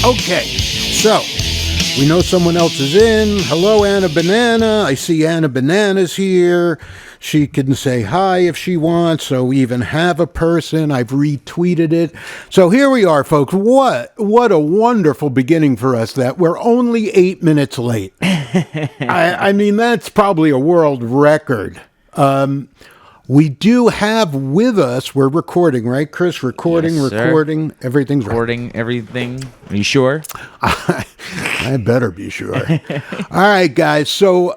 Okay, so we know someone else is in. Hello, Anna Banana. I see Anna Banana's here. She can say hi if she wants. So we even have a person. I've retweeted it. So here we are, folks. What a wonderful beginning for us that we're only 8 minutes late. I mean, that's probably a world record. We do have with us, we're recording, right, Chris? Recording, yes, recording, everything's recording, right. Everything. Are you sure? I better be sure. All right, guys. So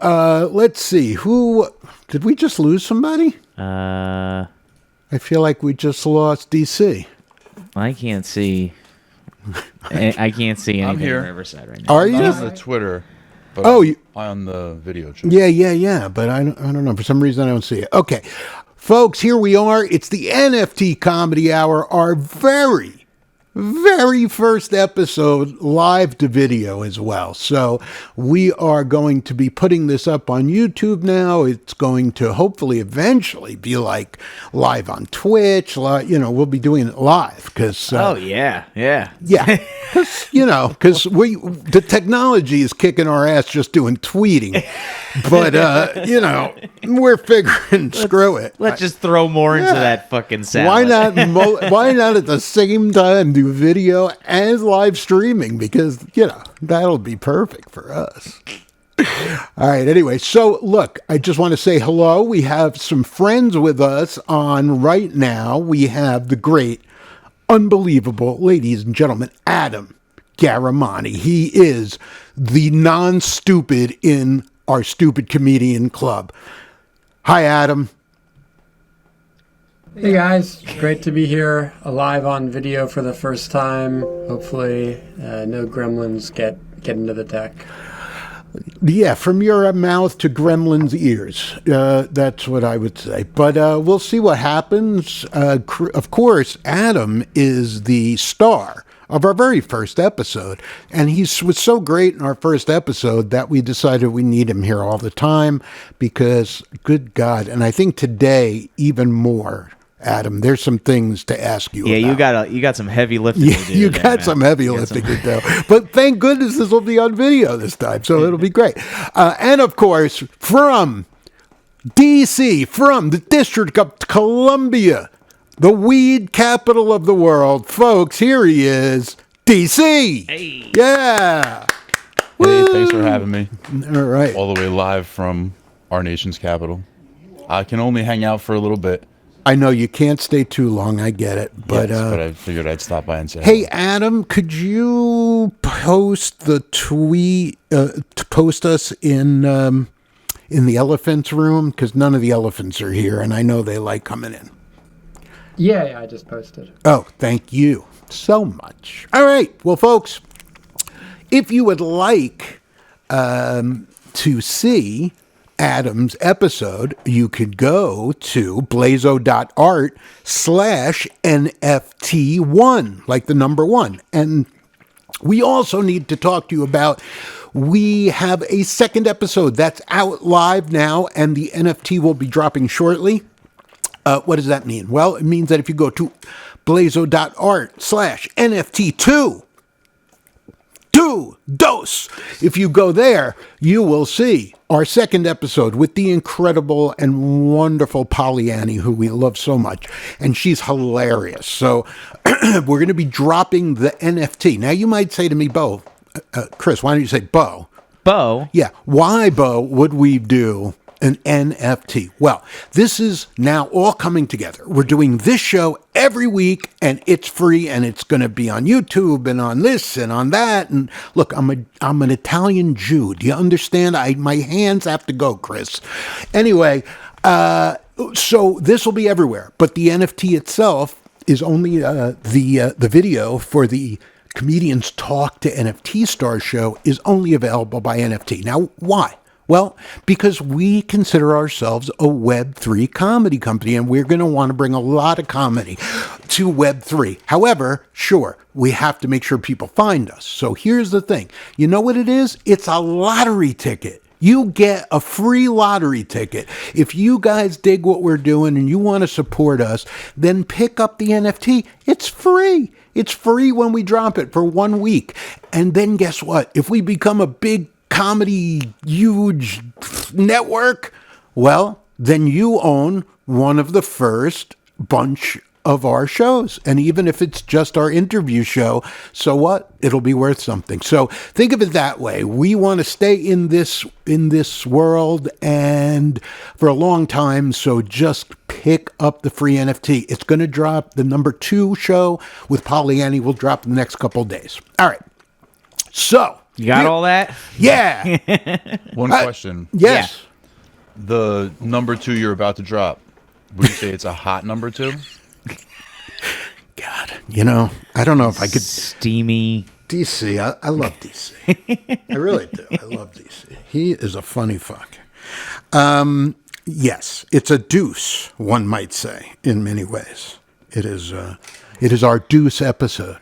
let's see. Who did we just lose? Somebody? I feel like we just lost DC. I can't see. I can't see anything I'm here. on Riverside right now. Are you? On the Twitter. But on the video chat. Yeah. But I don't know. For some reason, I don't see it. Okay, folks, here we are. It's the NFT Comedy Hour, our very first episode live to video as well. So we are going to be putting this up on YouTube now. It's going to hopefully eventually be like live on Twitch. We'll be doing it live because yeah, because the technology is kicking our ass just doing tweeting. But we're figuring screw it. Let's just throw more into that fucking salad. Why not at the same time do video and live streaming? Because that'll be perfect for us. All right. Anyway, so look, I just want to say hello. We have some friends with us on right now. We have the great, unbelievable, ladies and gentlemen, Adam Garamani. He is the non-stupid in our Stupid Comedian Club. Hi, Adam. Hey guys, great to be here, live on video for the first time. Hopefully, no gremlins get into the deck. Yeah, from your mouth to gremlin's ears. That's what I would say. But we'll see what happens. Of course, Adam is the star of our very first episode. And he was so great in our first episode that we decided we need him here all the time because, good God, and I think today even more, Adam, there's some things to ask you about. you got some heavy lifting to do. You got some heavy lifting to do. But thank goodness this will be on video this time, so it'll be great. And of course, from DC, from the District of Columbia, the weed capital of the world, folks, here he is, DC. Hey. Yeah. Hey, thanks for having me. All right. All the way live from our nation's capital. I can only hang out for a little bit. I know you can't stay too long. I get it, but I figured I'd stop by and say. Hey, Adam, could you post the tweet? Post us in the elephants room because none of the elephants are here, and I know they like coming in. Yeah, I just posted. Oh, thank you so much. All right, well, folks, if you would like to see Adam's episode, you could go to blazo.art/NFT1, like the number one. And we also need to talk to you about, we have a second episode that's out live now, and the NFT will be dropping shortly. What does that mean? Well, it means that if you go to blazo.art/NFT2, if you go there, you will see our second episode with the incredible and wonderful Pollyanny, who we love so much, and she's hilarious. So we're going to be dropping the NFT. Now, you might say to me, Bo, Chris, why don't you say Bo? Bo? Yeah, why, Bo, would we do an NFT? Well, this is now all coming together. We're doing this show every week, and it's free, and it's going to be on YouTube and on this and on that. And look, I'm an Italian Jew. Do you understand? My hands have to go, Chris. Anyway, so this will be everywhere, but the NFT itself is only the video for the Comedians Talk to NFT Stars show is only available by NFT. Now, why? Well, because we consider ourselves a Web3 comedy company, and we're going to want to bring a lot of comedy to Web3. However, sure, we have to make sure people find us. So here's the thing. You know what it is? It's a lottery ticket. You get a free lottery ticket. If you guys dig what we're doing and you want to support us, then pick up the NFT. It's free. It's free when we drop it for 1 week. And then guess what? If we become a big comedy, huge network, well, then you own one of the first bunch of our shows. And even if it's just our interview show, so what? It'll be worth something. So think of it that way. We want to stay in this world and for a long time. So just pick up the free NFT. It's going to drop. The number 2 show with Pollyanny will drop in the next couple of days. All right. So You got all that? yeah. One question. Yes. The number 2 you're about to drop, would you say it's a hot number 2? God, I don't know if I could. Steamy. DC, I love DC. I really do. I love DC. He is a funny fuck. Yes, it's a deuce, one might say, in many ways. It is our deuce episode.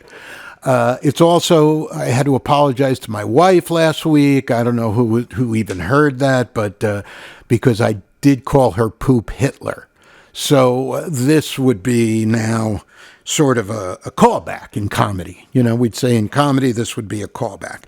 It's also, I had to apologize to my wife last week. I don't know who even heard that, but because I did call her Poop Hitler. So this would be now sort of a callback in comedy. We'd say in comedy, this would be a callback.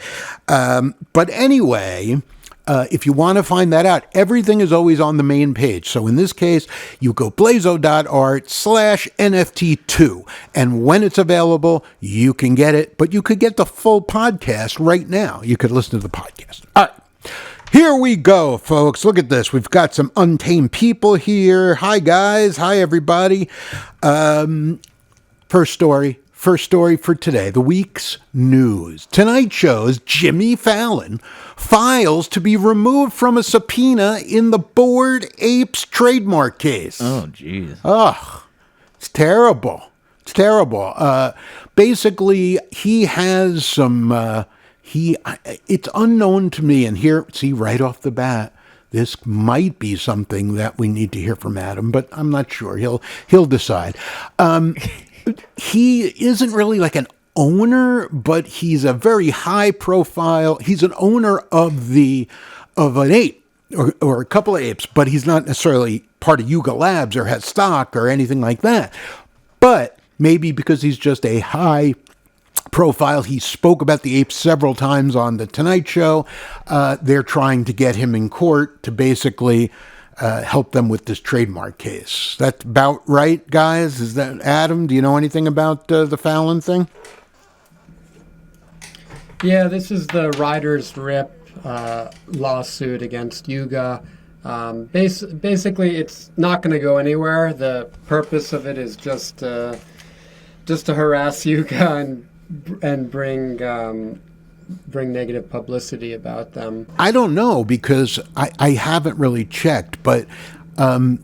But anyway, if you want to find that out, everything is always on the main page. So in this case, you go blazo.art/NFT2. And when it's available, you can get it. But you could get the full podcast right now. You could listen to the podcast. All right. Here we go, folks. Look at this. We've got some untamed people here. Hi, guys. Hi, everybody. First story for today, the week's news. Tonight show's Jimmy Fallon files to be removed from a subpoena in the Bored Apes trademark case. Oh, jeez. Ugh, it's terrible. It's terrible. Basically, he has some... it's unknown to me, and here, see, right off the bat, this might be something that we need to hear from Adam, but I'm not sure. He'll decide. He isn't really like an owner, but he's a very high profile. He's an owner of an ape or a couple of apes, but he's not necessarily part of Yuga Labs or has stock or anything like that. But maybe because he's just a high profile, he spoke about the apes several times on The Tonight Show. They're trying to get him in court to basically help them with this trademark case. That's about right, guys? Is that Adam? Do you know anything about the Fallon thing? Yeah, this is the Ryder Ripps lawsuit against Yuga. Basically, it's not going to go anywhere. The purpose of it is just to harass Yuga and bring negative publicity about them. I don't know, because I haven't really checked, but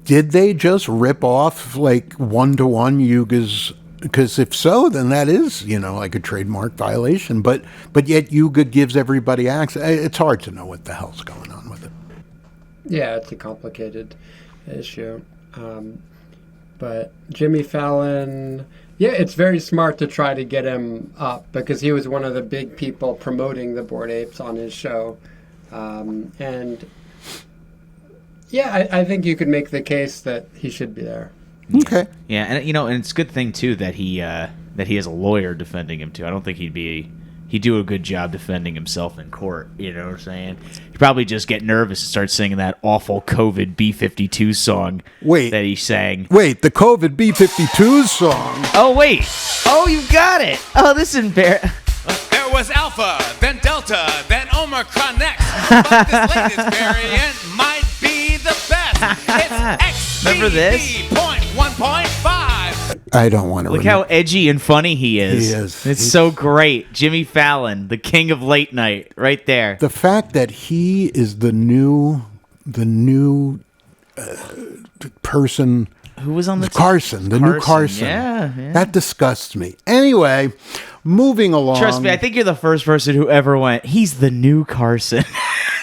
did they just rip off like one-to-one Yuga's? Because if so, then that is, like a trademark violation. But yet Yuga gives everybody access. It's hard to know what the hell's going on with it. Yeah, it's a complicated issue. But Jimmy Fallon... Yeah, it's very smart to try to get him up because he was one of the big people promoting the Bored Apes on his show. And yeah, I think you could make the case that he should be there. Okay. Yeah, and and it's a good thing too that he has a lawyer defending him too. I don't think he'd do a good job defending himself in court. You know what I'm saying? He'd probably just get nervous and start singing that awful COVID B-52 song that he sang. Wait, the COVID B-52 song? Oh, wait. Oh, you got it. Oh, this is embarrassing. There was Alpha, then Delta, then Omicron next. But this latest variant might be the best. It's Remember this? XBB.1.5. I don't want to Look how edgy and funny he is. He is. It's so great. Jimmy Fallon, the king of late night, right there. The fact that he is the new person. Who was on the Carson, new Carson. Yeah. That disgusts me. Anyway, moving along. Trust me, I think you're the first person who ever went, he's the new Carson.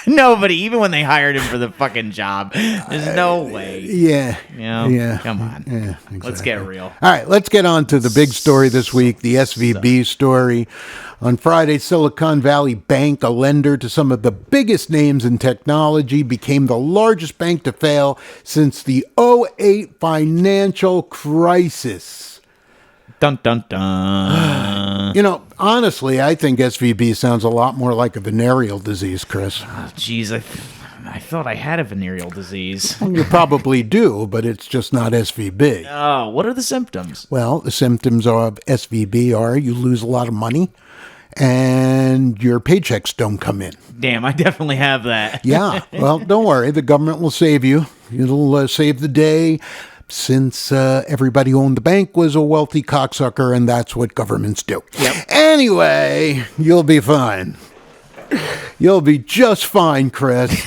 Nobody, even when they hired him for the fucking job. There's no way. Yeah. Yeah. Come on. Yeah, exactly. Let's get real. All right, let's get on to the big story this week, the SVB story. On Friday, Silicon Valley Bank, a lender to some of the biggest names in technology, became the largest bank to fail since the '08 financial crisis. Dun, dun, dun. You know, honestly, I think SVB sounds a lot more like a venereal disease, Chris. Jeez, I thought I had a venereal disease. You probably do, but it's just not SVB. Oh, what are the symptoms? Well, the symptoms of SVB are you lose a lot of money and your paychecks don't come in. Damn, I definitely have that. Yeah, well, don't worry. The government will save you. It'll save the day. Since everybody who owned the bank was a wealthy cocksucker, and that's what governments do. Yep. Anyway, you'll be fine. You'll be just fine, Chris.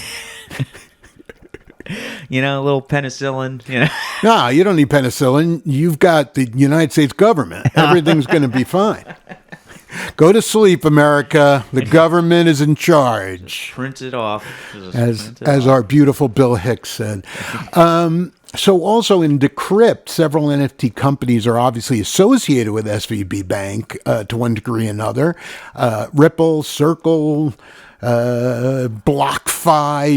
You know, a little penicillin, you know. No, you don't need penicillin. You've got the United States government. Everything's going to be fine. Go to sleep, America. The government is in charge. Print it off. As our beautiful Bill Hicks said. So also in Decrypt, several NFT companies are obviously associated with SVB Bank to one degree or another. Ripple, Circle, BlockFi,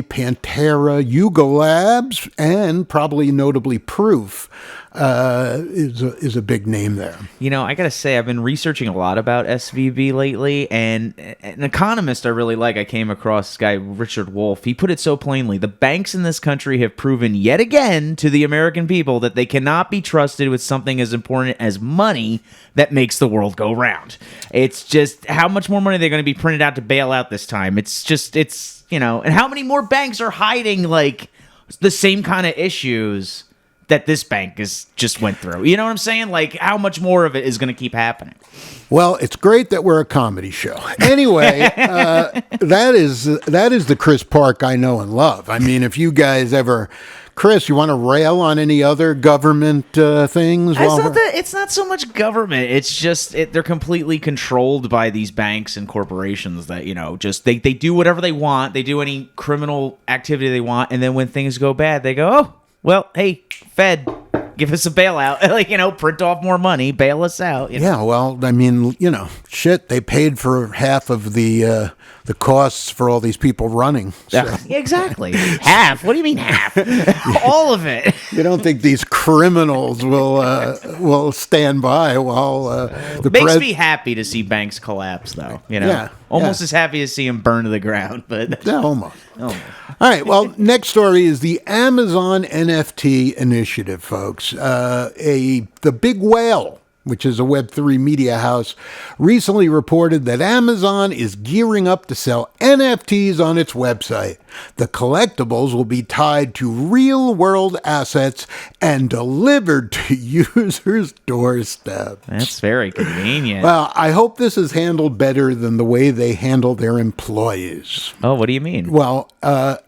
Pantera, Yuga Labs, and probably notably Proof is a big name there. You know, I gotta say, I've been researching a lot about SVB lately, and an economist I really like, I came across this guy, Richard Wolff. He put it so plainly: the banks in this country have proven yet again to the American people that they cannot be trusted with something as important as money that makes the world go round. It's just how much more money they're going to be printed out to bail out this time. It's you know, and how many more banks are hiding like the same kind of issues that this bank is just went through. You know what I'm saying? Like, how much more of it is going to keep happening? Well, it's great that we're a comedy show. Anyway, that is the Chris Park I know and love. I mean, if you guys ever... Chris, you want to rail on any other government things? It's not so much government. It's just they're completely controlled by these banks and corporations that, you know, just they do whatever they want. They do any criminal activity they want. And then when things go bad, they go, oh, well, hey, Fed, give us a bailout. Like, you know, print off more money, bail us out. You know? Yeah, well, I mean, you know, shit, they paid for half of the costs for all these people running. So. Yeah, exactly. Half? What do you mean half? All of it. You don't think these criminals will stand by while the makes me happy to see banks collapse, though. You know, yeah, almost as happy to see them burn to the ground. But yeah, almost. All right. Well, next story is the Amazon NFT initiative, folks. The Big Whale, which is a Web3 media house, recently reported that Amazon is gearing up to sell NFTs on its website. The collectibles will be tied to real-world assets and delivered to users' doorsteps. That's very convenient. Well, I hope this is handled better than the way they handle their employees. Oh, what do you mean? Well,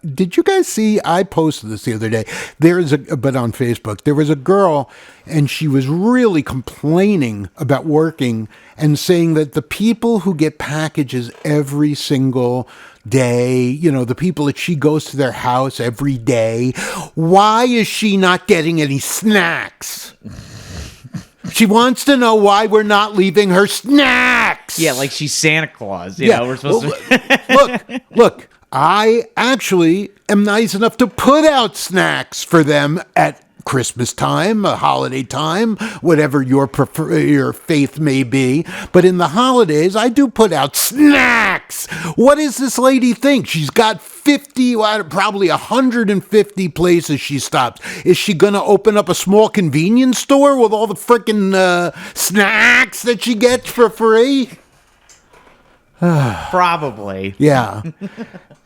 did you guys see, I posted this the other day, but on Facebook, there was a girl and she was really complaining about working and saying that the people who get packages every single day, you know, the people that she goes to their house every day, why is she not getting any snacks? She wants to know why we're not leaving her snacks. Yeah, like she's Santa Claus. You know, we're supposed to... Look, I actually am nice enough to put out snacks for them at Christmas time, a holiday time, whatever your faith may be. But in the holidays, I do put out snacks. What does this lady think? She's got 50, probably 150 places she stops. Is she going to open up a small convenience store with all the frickin' snacks that she gets for free? Probably. Yeah.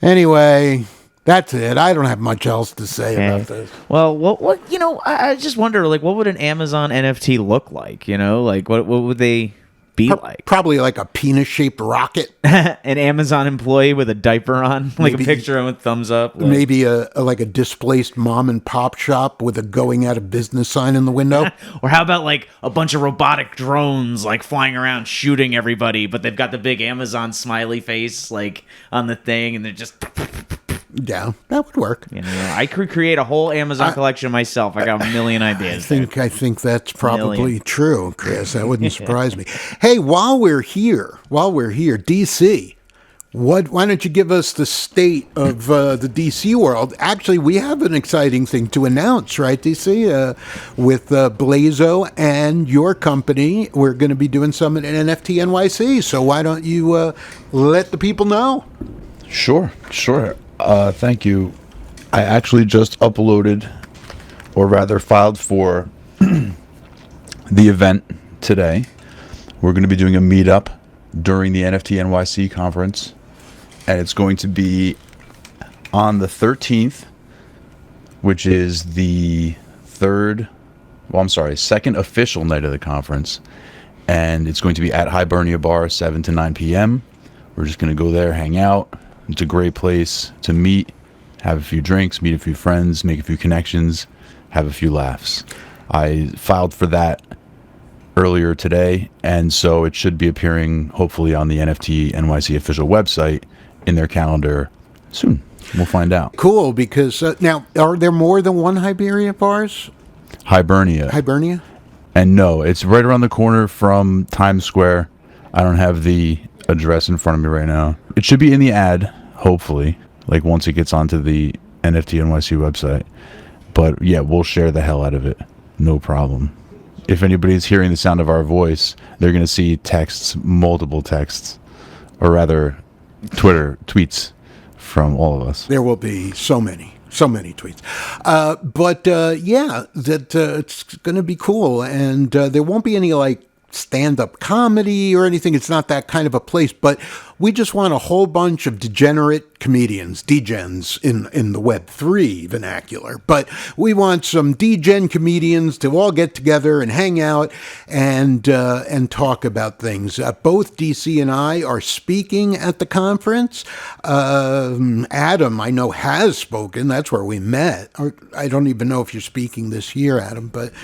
Anyway... That's it. I don't have much else to say about this. Well, what you know, I just wonder, like, what would an Amazon NFT look like? You know, like, what would they be like? Probably like a penis-shaped rocket. An Amazon employee with a diaper on, like maybe, a picture of a thumbs up. Like. Maybe a displaced mom and pop shop with a going out of business sign in the window. Or how about like a bunch of robotic drones like flying around shooting everybody, but they've got the big Amazon smiley face like on the thing, and they're just. Yeah, that would work. You know, I could create a whole Amazon collection myself. I got a million ideas. I think that's probably true, Chris. That wouldn't surprise me. Hey, while we're here, DC, Why don't you give us the state of the DC world? Actually, we have an exciting thing to announce, right, DC? With BLAZO and your company, we're going to be doing some at NFT NYC. So why don't you let the people know? Sure. Thank you. I actually just uploaded, or rather filed for the event today. We're going to be doing a meetup during the NFT NYC conference, and it's going to be on the 13th, which is the second official night of the conference, and it's going to be at Hibernia Bar, 7 to 9 p.m. We're just going to go there, hang out. It's a great place to meet, have a few drinks, meet a few friends, make a few connections, have a few laughs. I filed for that earlier today, and so it should be appearing hopefully on the NFT NYC official website in their calendar soon. We'll find out. Cool, because now, are there more than one Hibernia bars? Hibernia? And no, it's right around the corner from Times Square. I don't have the address in front of me right now. It should be in the ad, hopefully, like once it gets onto the NFT NYC website. But yeah, we'll share the hell out of it. No problem. If anybody's hearing the sound of our voice, they're going to see multiple texts, or rather tweets from all of us. There will be so many tweets. But it's going to be cool. And there won't be any like stand-up comedy or anything. It's not that kind of a place, but we just want a whole bunch of degenerate comedians, degens in the Web3 vernacular. But we want some degen comedians to all get together and hang out and talk about things. Both DC and I are speaking at the conference. Adam, I know, has spoken. That's where we met. Or, I don't even know if you're speaking this year, Adam, but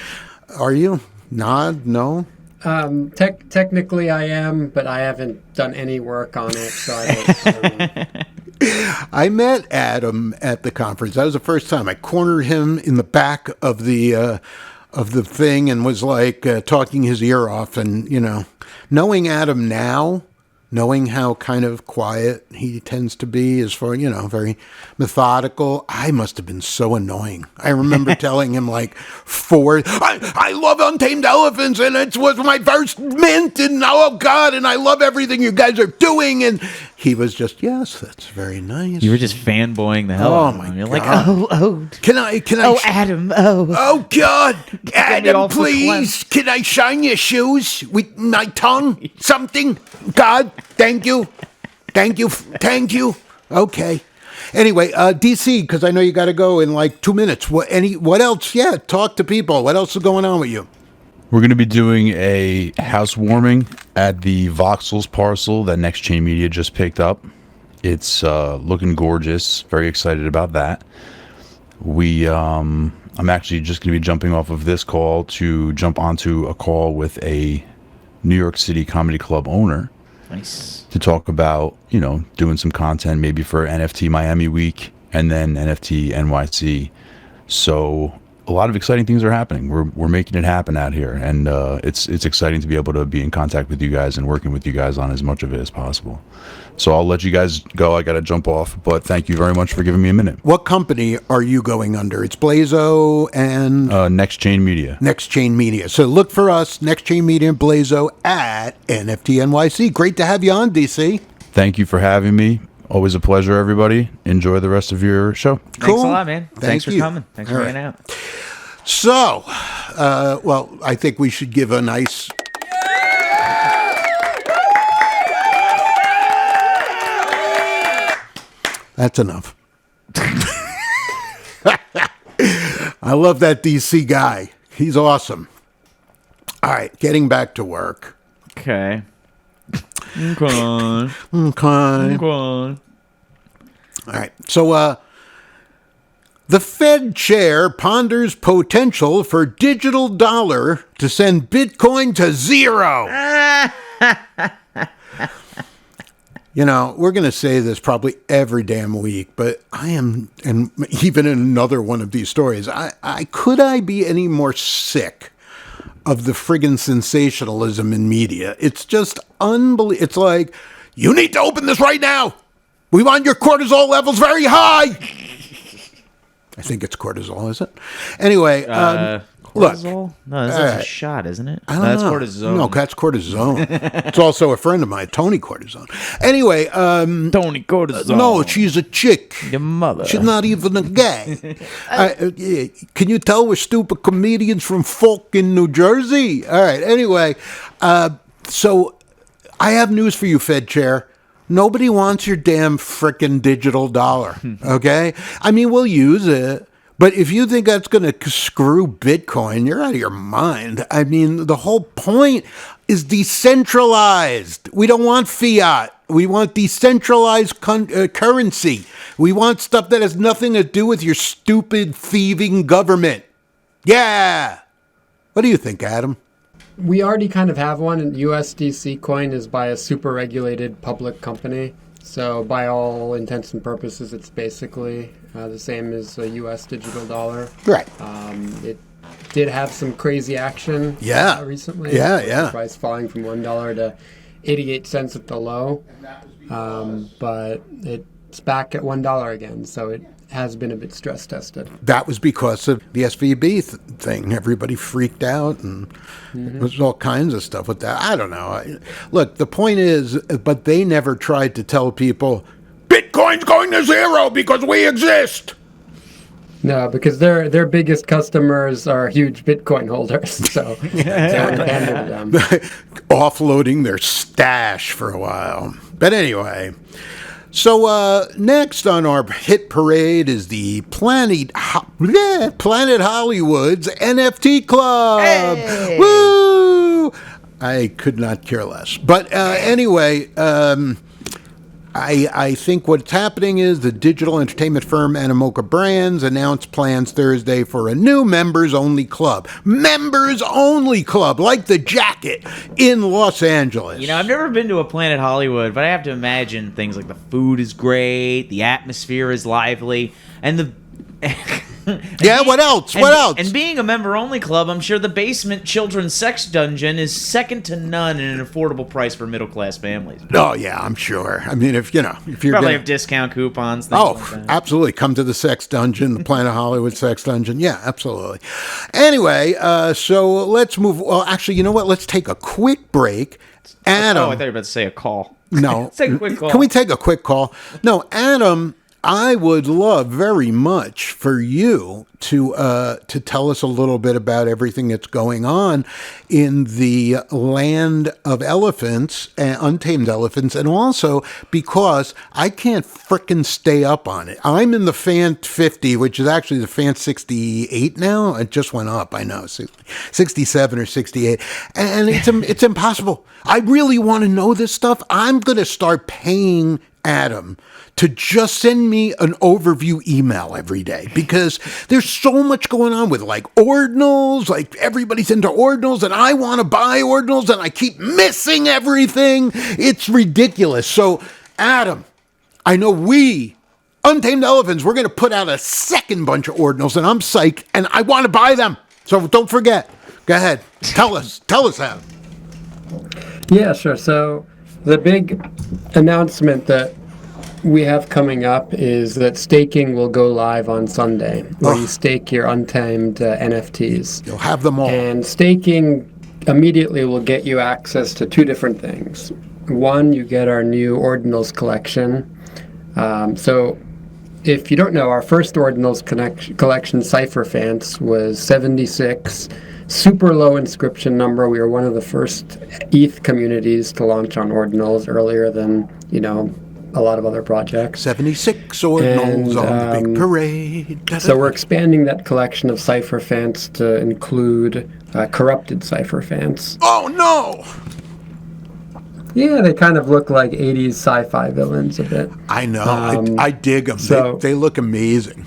are you? Nod? No? Technically I am, but I haven't done any work on it, so I don't know. I met Adam at the conference. That was the first time. I cornered him in the back of the thing and was like talking his ear off. And, knowing Adam now, knowing how kind of quiet he tends to be as far, very methodical, I must have been so annoying. I remember telling him I love Untamed Elephants, and it was my first mint, and oh God, and I love everything you guys are doing. And he was just, yes, that's very nice. You were just fanboying the hell out of him. You're like, oh. Can I? Oh, Adam, oh. Oh, God. Adam, please. Verklempt. Can I shine your shoes with my tongue? Something? God, thank you. Thank you. Okay. Anyway, DC, because I know you got to go in like 2 minutes. What else? Yeah, talk to people. What else is going on with you? We're going to be doing a housewarming at the Voxels parcel that Next Chain Media just picked up. It's looking gorgeous. Very excited about that. I'm actually just going to be jumping off of this call to jump onto a call with a New York City comedy club owner. Nice. To talk about, doing some content maybe for NFT Miami Week and then NFT NYC. So a lot of exciting things are happening. We're making it happen out here, and it's exciting to be able to be in contact with you guys and working with you guys on as much of it as possible. So I'll let you guys go. I got to jump off, but thank you very much for giving me a minute. What company are you going under? It's BLAZO and Next Chain Media. Next Chain Media. So look for us, Next Chain Media and BLAZO at NFT NYC. Great to have you on, DC. Thank you for having me. Always a pleasure, everybody. Enjoy the rest of your show. Cool. Thanks a lot, man. Thanks for you. coming. Thanks for hanging out. So, I think we should give a nice... That's enough. I love that DC guy. He's awesome. All right, getting back to work. Okay. Okay. All right, so the Fed chair ponders potential for digital dollar to send Bitcoin to zero. We're going to say this probably every damn week, but I am, and even in another one of these stories, could I be any more sick of the friggin' sensationalism in media? It's just unbelievable. It's like, you need to open this right now. We want your cortisol levels very high. I think it's cortisol, is it? Anyway, look. Cortisol? No, that's a shot, isn't it? I don't No, that's know. cortisone. No, that's cortisone. It's also a friend of mine, Tony Cortisone. Anyway, Tony cortisone. no, she's a chick. Your mother. She's not even a guy. Can you tell we're stupid comedians from fucking New Jersey? All right. Anyway, so I have news for you, Fed Chair. Nobody wants your damn frickin' digital dollar, okay? I mean, we'll use it, but if you think that's going to screw Bitcoin, you're out of your mind. I mean, the whole point is decentralized. We don't want fiat. We want decentralized currency. We want stuff that has nothing to do with your stupid thieving government. Yeah. What do you think, Adam? We already kind of have one, and USDC coin is by a super regulated public company. So by all intents and purposes, it's basically the same as a US digital dollar. Right. It did have some crazy action recently. The price falling from $1 to 88 cents at the low. But it's back at $1 again, so it has been a bit stress tested. That was because of the SVB thing. Everybody freaked out, and there's all kinds of stuff with that. I don't know. Look, the point is, but they never tried to tell people, Bitcoin's going to zero because we exist. No, because their biggest customers are huge Bitcoin holders, so them. Offloading their stash for a while. But anyway, so next on our hit parade is the Planet Hollywood's NFT Club. Hey! Woo! I could not care less. But anyway, I think what's happening is the digital entertainment firm Animoca Brands announced plans Thursday for a new members-only club. Members-only club, like the jacket in Los Angeles. You know, I've never been to a Planet Hollywood, but I have to imagine things like the food is great, the atmosphere is lively, and the... What else? What else? And being a member-only club, I'm sure the basement children's sex dungeon is second to none at an affordable price for middle-class families. Oh yeah, I'm sure. I mean, if you're probably have discount coupons. Things like that. Absolutely. Come to the sex dungeon, the Planet Hollywood sex dungeon. Yeah, absolutely. Anyway, so let's move. Well, actually, you know what? Let's take a quick break. Adam. Oh, I thought you were about to say a call. No. Let's take a quick call. Can we take a quick call? No, Adam. I would love very much for you to tell us a little bit about everything that's going on in the land of elephants, untamed elephants, and also because I can't frickin' stay up on it. I'm in the Fan 50, which is actually the Fan 68 now. It just went up, I know, 67 or 68, and it's impossible. I really want to know this stuff. I'm going to start paying Adam to just send me an overview email every day, because there's so much going on with like ordinals, like everybody's into ordinals, and I want to buy ordinals and I keep missing everything. It's ridiculous. So Adam, I know Untamed Elephants, we're going to put out a second bunch of ordinals, and I'm psyched and I want to buy them. So don't forget. Go ahead. Tell us, Adam. Yeah, sure. So the big announcement that we have coming up is that staking will go live on Sunday, where you stake your untamed NFTs. You'll have them all. And staking immediately will get you access to two different things. One, you get our new Ordinals collection. So if you don't know, our first Ordinals collection, Cypher Fans, was 76. Super low inscription number. We were one of the first ETH communities to launch on Ordinals earlier than, a lot of other projects. 76 ordinals on the big parade. So we're expanding that collection of Cypher Fans to include corrupted Cypher Fans. Oh, no! Yeah, they kind of look like 80s sci-fi villains a bit. I know. I dig them. So, they look amazing.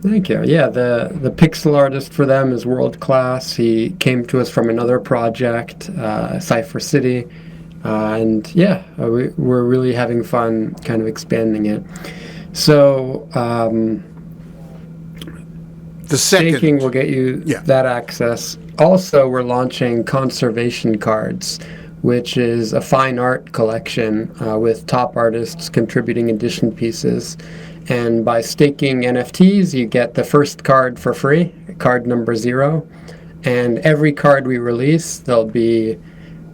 Thank you. Yeah, the pixel artist for them is world class. He came to us from another project, Cypher City. We're really having fun kind of expanding it. So the staking will get you that access. Also, we're launching conservation cards, which is a fine art collection with top artists contributing edition pieces. And by staking NFTs, you get the first card for free, card number 0. And every card we release, there'll be,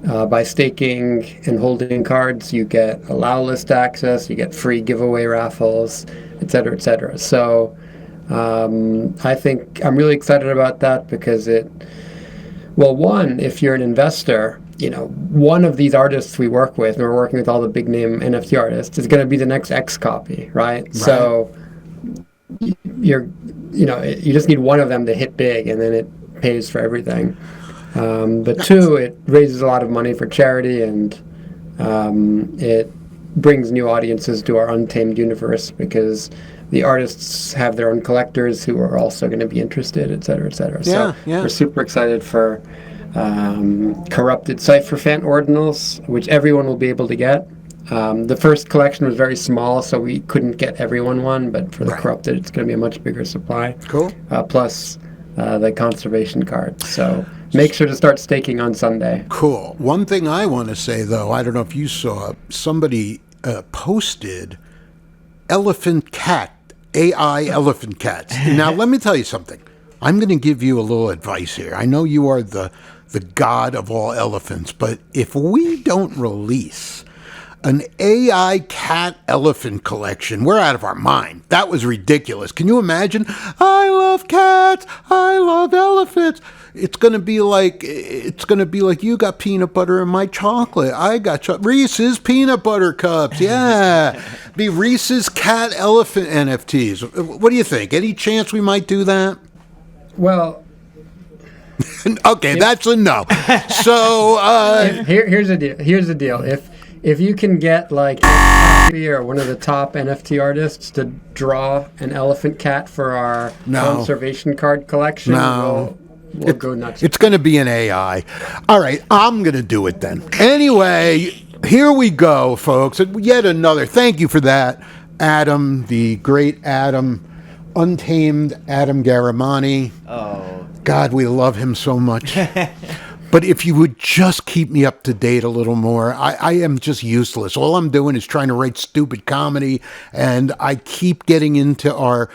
by staking and holding cards, you get allow list access, you get free giveaway raffles, et cetera, et cetera. So I think I'm really excited about that because one, if you're an investor, one of these artists we work with, and we're working with all the big name NFT artists, is going to be the next X copy, right? So you just need one of them to hit big, and then it pays for everything. But 2, it raises a lot of money for charity, and it brings new audiences to our Untamed universe because the artists have their own collectors who are also going to be interested, et cetera, et cetera. So we're super excited for corrupted Cypher Fant ordinals, which everyone will be able to get. The first collection was very small, so we couldn't get everyone one, but for the corrupted, it's going to be a much bigger supply. Cool. Plus the conservation card. So make sure to start staking on Sunday. Cool. One thing I want to say, though, I don't know if you saw, somebody posted elephant cat, AI elephant cats. Now, let me tell you something. I'm going to give you a little advice here. I know you are the god of all elephants, but if we don't release an AI cat elephant collection, we're out of our mind. That was ridiculous. Can you imagine? I love cats. I love elephants. It's gonna be like you got peanut butter in my chocolate. I got Reese's peanut butter cups. Yeah, be Reese's cat elephant NFTs. What do you think? Any chance we might do that? Well, okay, that's a no. So here's the deal. Here's the deal. If you can get like or one of the top NFT artists to draw an elephant cat for our conservation card collection, we'll go nuts. It's going to be an AI. All right, I'm going to do it then. Anyway, here we go, folks. Yet another. Thank you for that, Adam, the great Adam, Untamed Adam Garamani. Oh, God, we love him so much. But if you would just keep me up to date a little more, I am just useless. All I'm doing is trying to write stupid comedy, and I keep getting into our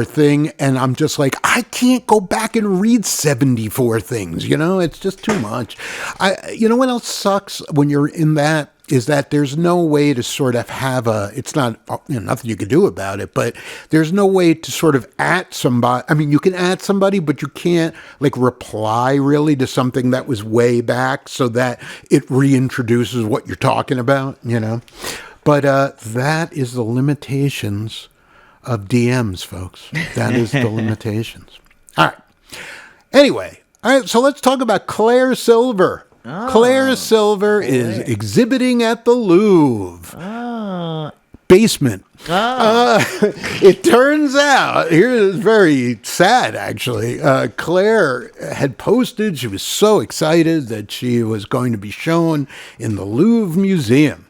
thing, and I'm just like, I can't go back and read 74 things, it's just too much. What else sucks when you're in that is that there's no way to sort of have it's not, nothing you can do about it, but there's no way to sort of at somebody. I mean, you can add somebody, but you can't like reply really to something that was way back so that it reintroduces what you're talking about, But that is the limitations of DMs, folks. That is the limitations. All right. Anyway, so let's talk about Claire Silver. Claire Silver is exhibiting at the Louvre. Basement. It turns out, here is very sad actually, Claire had posted, she was so excited that she was going to be shown in the Louvre Museum.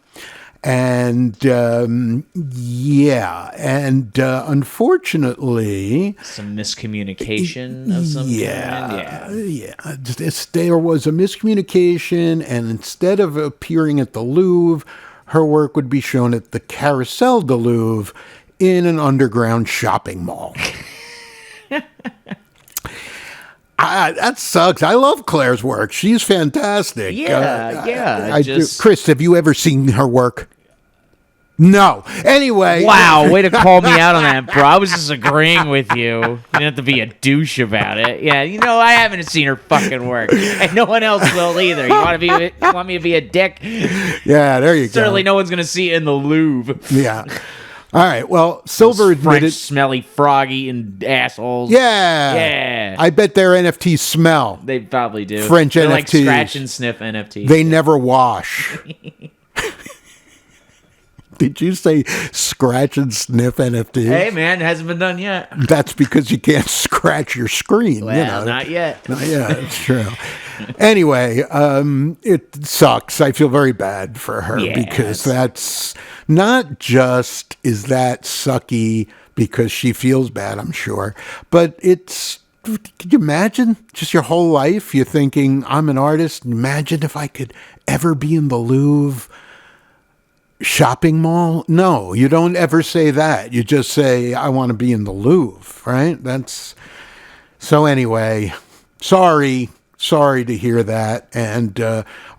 And unfortunately, some miscommunication of some kind. There was a miscommunication, and instead of appearing at the Louvre, her work would be shown at the Carousel du Louvre in an underground shopping mall. That sucks. I love Claire's work. She's fantastic. I do. Chris, have you ever seen her work? No. Anyway. Wow, way to call me out on that, bro. I was just agreeing with you. You didn't have to be a douche about it. Yeah, I haven't seen her fucking work, and no one else will either. You want me to be a dick? Yeah, there you go. Certainly, no one's gonna see it in the Louvre. Yeah. All right. Well, Silver admitted, French smelly froggy and assholes. Yeah. I bet their NFTs smell. They probably do. French They're NFTs. like scratch and sniff NFTs. They never wash. Did you say scratch and sniff NFTs? Hey, man, it hasn't been done yet. That's because you can't scratch your screen. Well, not yet. Not yet. It's true. Anyway, it sucks. I feel very bad for her because that's not just is that sucky because she feels bad, I'm sure, but it's Could you imagine just your whole life? You're thinking, I'm an artist. Imagine if I could ever be in the Louvre shopping mall. No, you don't ever say that. You just say, I want to be in the Louvre, right? So anyway, sorry to hear that. And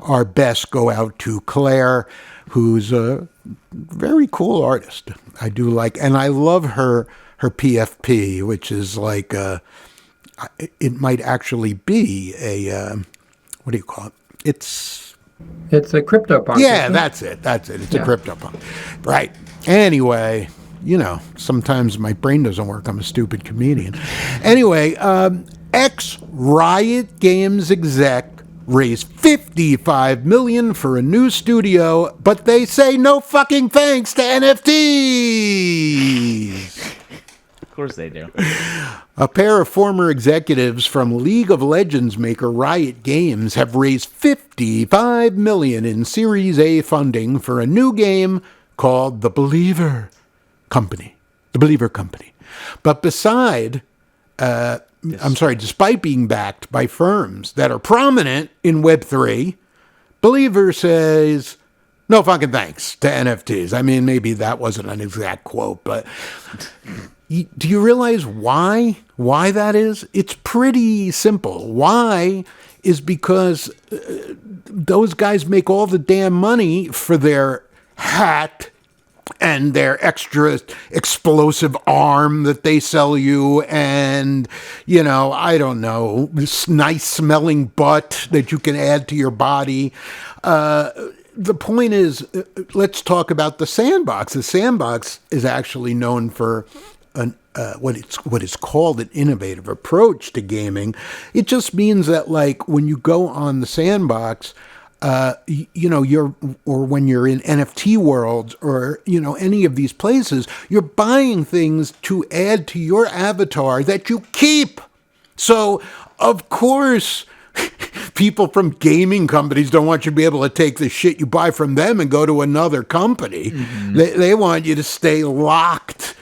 our best go out to Claire, who's a very cool artist. I do like, and I love her PFP, which is like, it might actually be a, what do you call it? It's a CryptoPunk. Yeah, that's it. It's a CryptoPunk. Right. Anyway, sometimes my brain doesn't work. I'm a stupid comedian. Anyway, ex-Riot Games exec raised $55 million for a new studio, but they say no fucking thanks to NFTs. Of course they do. A pair of former executives from League of Legends maker Riot Games have raised $55 million in Series A funding for a new game called The Believer Company. But despite being backed by firms that are prominent in Web3, Believer says, no fucking thanks to NFTs. I mean, maybe that wasn't an exact quote, but do you realize why that is? It's pretty simple. Why is because those guys make all the damn money for their hat and their extra explosive arm that they sell you, and, I don't know, this nice smelling butt that you can add to your body. The point is, let's talk about the Sandbox. The Sandbox is actually known for what is called an innovative approach to gaming. It just means that, like, when you go on the Sandbox, or when you're in NFT worlds or, any of these places, you're buying things to add to your avatar that you keep. So, of course, people from gaming companies don't want you to be able to take the shit you buy from them and go to another company. Mm-hmm. They want you to stay locked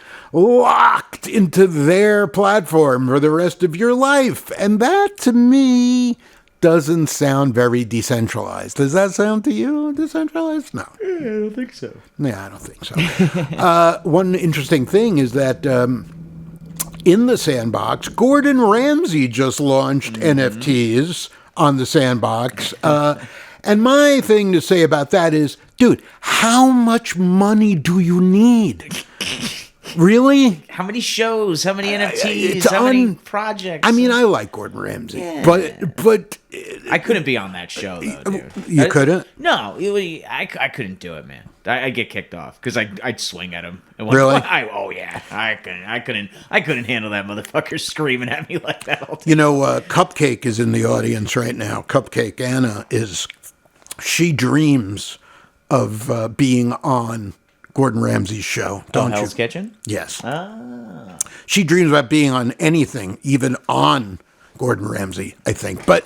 into their platform for the rest of your life. And that, to me, doesn't sound very decentralized. Does that sound to you decentralized? No. Yeah, I don't think so. Yeah, I don't think so. One interesting thing is that in the Sandbox, Gordon Ramsay just launched NFTs on the Sandbox. And my thing to say about that is, dude, how much money do you need? Really? How many shows? How many NFTs? How many projects? I mean, I like Gordon Ramsay, but I couldn't be on that show though, dude. You couldn't? No, I couldn't do it, man. I'd get kicked off because I'd swing at him. And really? I couldn't handle that motherfucker screaming at me like that all day. Cupcake is in the audience right now. Cupcake Anna she dreams of being on Gordon Ramsay's show, don't you? Hell's Kitchen? Yes. Ah. She dreams about being on anything, even on Gordon Ramsay, I think. But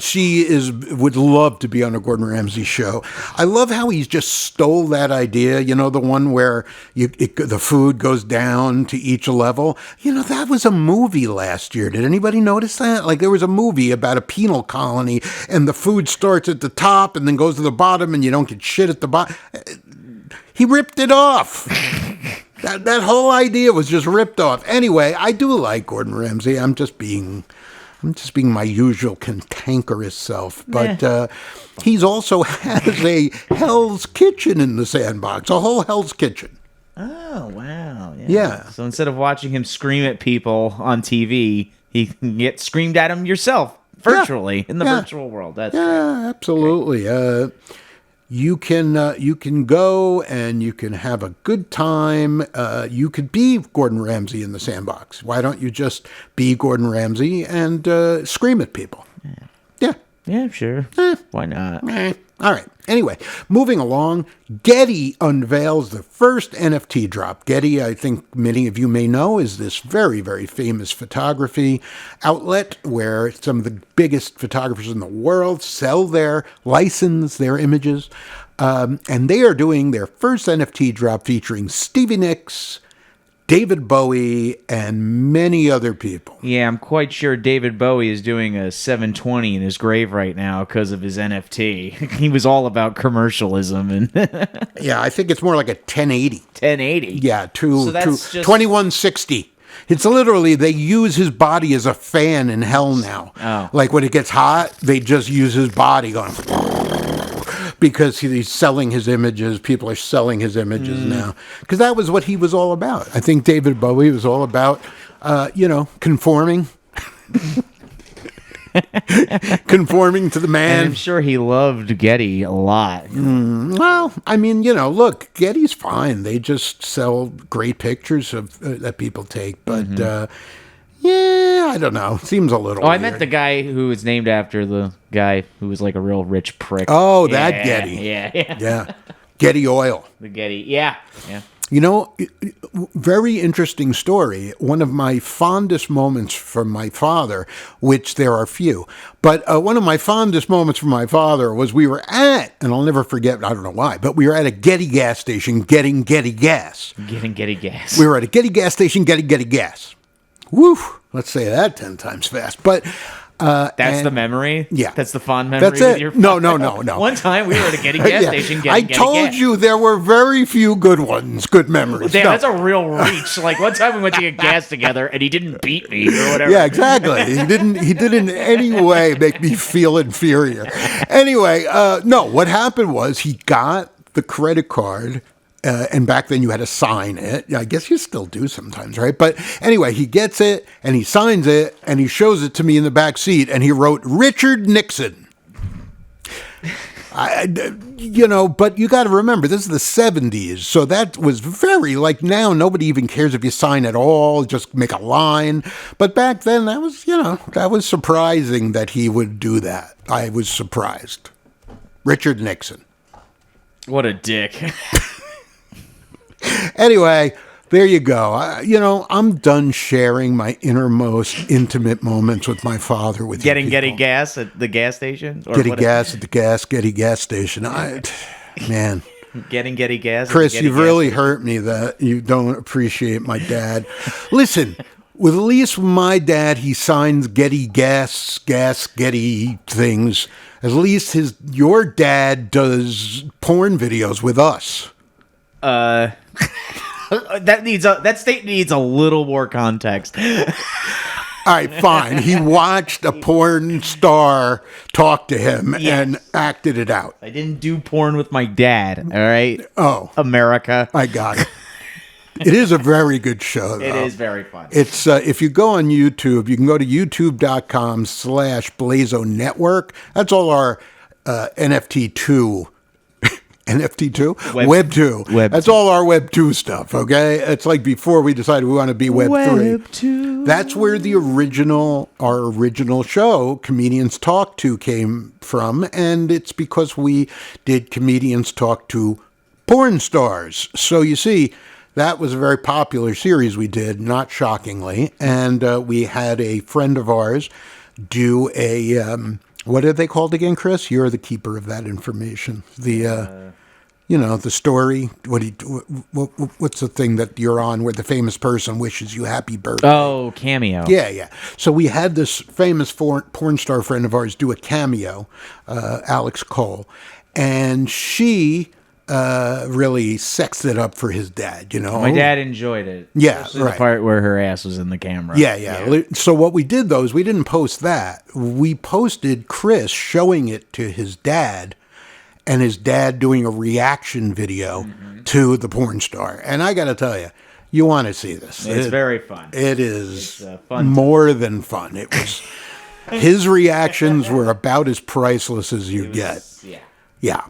she would love to be on a Gordon Ramsay show. I love how he's just stole that idea, the one where the food goes down to each level. That was a movie last year. Did anybody notice that? Like, there was a movie about a penal colony, and the food starts at the top and then goes to the bottom, and you don't get shit at the bottom. He ripped it off. That whole idea was just ripped off. Anyway, I do like Gordon Ramsay. I'm just being my usual cantankerous self. But he's also has a Hell's Kitchen in the Sandbox, a whole Hell's Kitchen. Oh, wow. Yeah. So instead of watching him scream at people on TV, he can get screamed at him yourself virtually in the virtual world. That's great. Absolutely. You can go and you can have a good time. You could be Gordon Ramsay in the Sandbox. Why don't you just be Gordon Ramsay and scream at people? Yeah. Yeah, sure. Why not? All right. Anyway, moving along, Getty unveils the first NFT drop. Getty, I think many of you may know, is this very, very famous photography outlet where some of the biggest photographers in the world license their images. And they are doing their first NFT drop featuring Stevie Nicks David Bowie and many other people. Yeah, I'm quite sure David Bowie is doing a 720 in his grave right now because of his NFT. He was all about commercialism and Yeah, I think it's more like a 1080. 1080. Yeah, So that's just 2160. It's literally, they use his body as a fan in hell now. Oh. Like when it gets hot, they just use his body going, because he's selling his images. People are selling his images now. Because that was what he was all about. I think David Bowie was all about, conforming. Conforming to the man. And I'm sure he loved Getty a lot. Well, I mean, look, Getty's fine. They just sell great pictures of that people take. But, yeah, I don't know. Seems a little I weird. meant the guy who was named after the guy who was like a real rich prick. Oh, that Getty. Yeah. Yeah. Getty Oil. The Getty. Yeah. Very interesting story. One of my fondest moments from my father, which there are few, but one of my fondest moments from my father was we were at, and I'll never forget, I don't know why, but we were at a Getty gas station getting Getty gas. Getting Getty gas. We were at a Getty gas station getting Getty gas. Woo! Let's say that 10 times fast. But that's the memory? Yeah. That's the fond memory? That's it. With your No. One time we were at a Getty gas station getting I Getty told gas. you there were very few good ones, good memories. Damn, No. that's a real reach. Like one time we went to get gas together and he didn't beat me or whatever. Yeah, exactly. He didn't in any way make me feel inferior. Anyway, no, what happened was he got the credit card. And back then you had to sign it. I guess you still do sometimes, right? But anyway, he gets it and he signs it and he shows it to me in the back seat and he wrote Richard Nixon. But you got to remember, this is the 70s. So that was very, like now, nobody even cares if you sign at all, just make a line. But back then, that was surprising that he would do that. I was surprised. Richard Nixon. What a dick. Anyway, there you go. I'm done sharing my innermost intimate moments with my father. With Getty gas at the gas station? Or Getty gas at the Getty gas station. Man. Getty gas. Chris, you've really hurt me that you don't appreciate my dad. Listen, with at least my dad, he signs Getty Getty things. At least your dad does porn videos with us. That state needs a little more context. All right, fine. He watched a porn star talk to him and acted it out. I didn't do porn with my dad, all right? Oh. America. I got it. It is a very good show, though. It is very fun. It's if you go on YouTube, you can go to youtube.com/BLAZO Network. That's all our NFT2. NFT2? Web2. That's all our Web2 stuff, okay? It's like before we decided we want to be Web3. Web2. That's where our original show, Comedians Talk To, came from, and it's because we did Comedians Talk To Porn Stars. So you see, that was a very popular series we did, not shockingly, and we had a friend of ours do a... what are they called again, Chris? You're the keeper of that information. The story. What's the thing that you're on where the famous person wishes you happy birthday? Oh, cameo. Yeah. So we had this famous porn star friend of ours do a cameo, Alex Cole, and she really sexed it up for his dad. My dad enjoyed it. Yeah, especially right. The part where her ass was in the camera. Yeah. So what we did, though, is we didn't post that. We posted Chris showing it to his dad and his dad doing a reaction video to the porn star. And I got to tell you, you want to see this. It's very fun. It is fun more than fun. It was his reactions were about as priceless as you get. Yeah.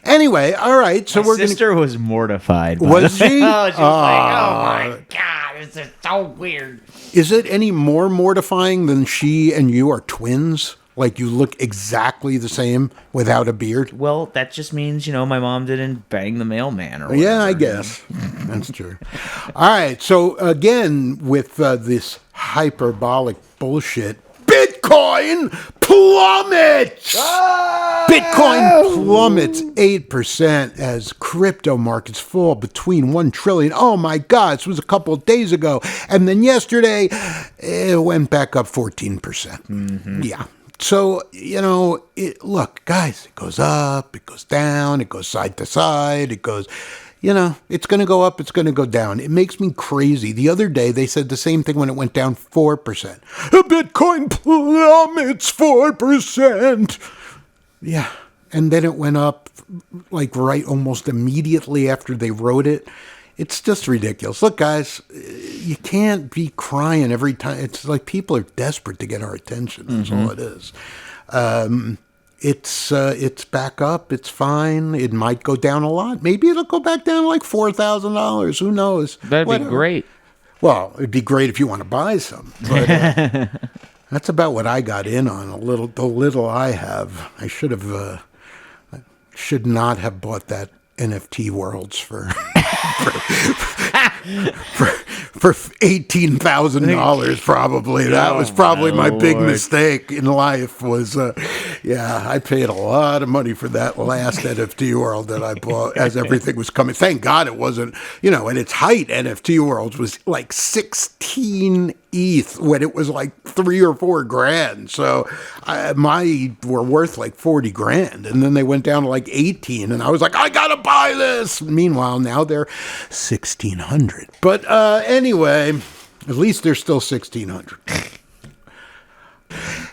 Anyway, all right. So my sister was mortified. Was she? She was like, "Oh my god, this is so weird." Is it any more mortifying than she and you are twins? Like you look exactly the same without a beard? Well, that just means, my mom didn't bang the mailman or whatever. Yeah, I guess. That's true. All right. So again, with this hyperbolic bullshit, bitch. Bitcoin plummets. Bitcoin plummets 8% as crypto markets fall between 1 trillion. Oh my God, this was a couple of days ago. And then yesterday, it went back up 14%. Mm-hmm. Yeah. So, look, guys, it goes up, it goes down, it goes side to side, it goes... it's going to go up, it's going to go down. It makes me crazy. The other day, they said the same thing when it went down 4%. Bitcoin plummets 4%. Yeah. And then it went up, right almost immediately after they wrote it. It's just ridiculous. Look, guys, you can't be crying every time. It's like people are desperate to get our attention. That's all it is. It's back up. It's fine. It might go down a lot. Maybe it'll go back down like $4,000. Who knows? That'd be great. Well, it'd be great if you want to buy some. But that's about what I got in on. The little I have. I should not have bought that NFT Worlds for $18,000 probably. That was probably my big mistake in life was, I paid a lot of money for that last NFT World that I bought as everything was coming. Thank God it wasn't, at its height, NFT Worlds was like 16 ETH when it was like 3 or 4 grand. So my were worth like 40 grand. And then they went down to like 18 and I was like, I gotta buy this. Meanwhile, now they're 1,600. But anyway, at least they're still 1,600.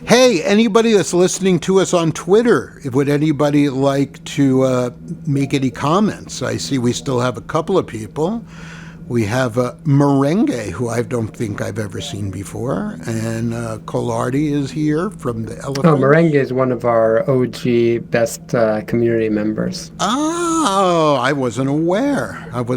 Hey, anybody that's listening to us on Twitter, would anybody like to make any comments? I see we still have a couple of people. We have Merengue, who I don't think I've ever seen before, and Colardi is here from the Elephant. Oh, Merengue is one of our OG best community members. Oh, I wasn't aware. I'm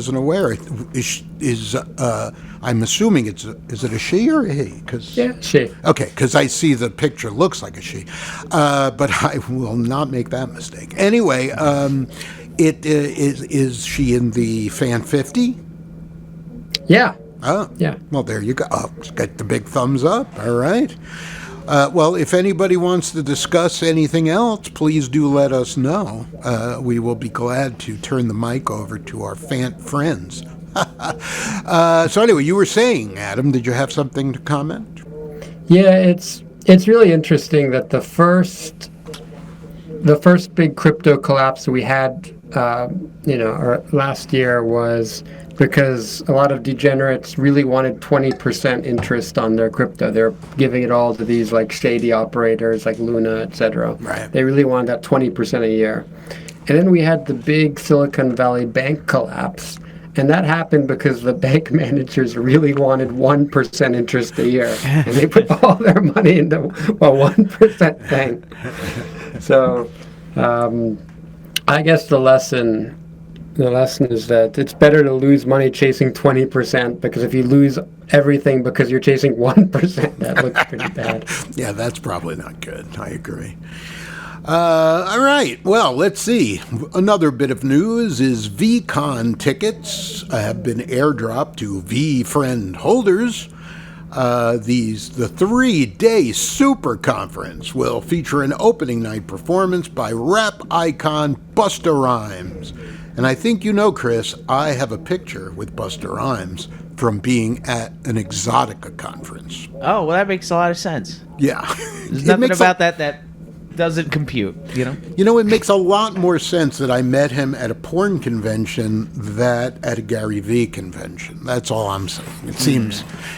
assuming is it a she or a he? Yeah, she. Okay, because I see the picture looks like a she, but I will not make that mistake. Anyway, is she in the Fan 50? Yeah. Oh, yeah. Well, there you go. Oh, got the big thumbs up. All right. Well, if anybody wants to discuss anything else, please do let us know. We will be glad to turn the mic over to our fan friends. So anyway, you were saying, Adam, did you have something to comment? Yeah, it's really interesting that the first big crypto collapse we had, last year was because a lot of degenerates really wanted 20% interest on their crypto. They're giving it all to these like shady operators like Luna, etc. Right. They really wanted that 20% a year. And then we had the big Silicon Valley Bank collapse. And that happened because the bank managers really wanted 1% interest a year. And they put all their money into a 1% thing. So I guess the lesson is that it's better to lose money chasing 20% because if you lose everything because you're chasing 1%, that looks pretty bad. Yeah, that's probably not good. I agree. All right. Well, let's see. Another bit of news is VCon tickets have been airdropped to VFriend holders. The 3-day super conference will feature an opening night performance by rap icon Busta Rhymes. And I think Chris, I have a picture with Busta Rhymes from being at an Exotica conference. Oh, well, that makes a lot of sense. Yeah. There's nothing about that doesn't compute, It makes a lot more sense that I met him at a porn convention than at a Gary Vee convention. That's all I'm saying.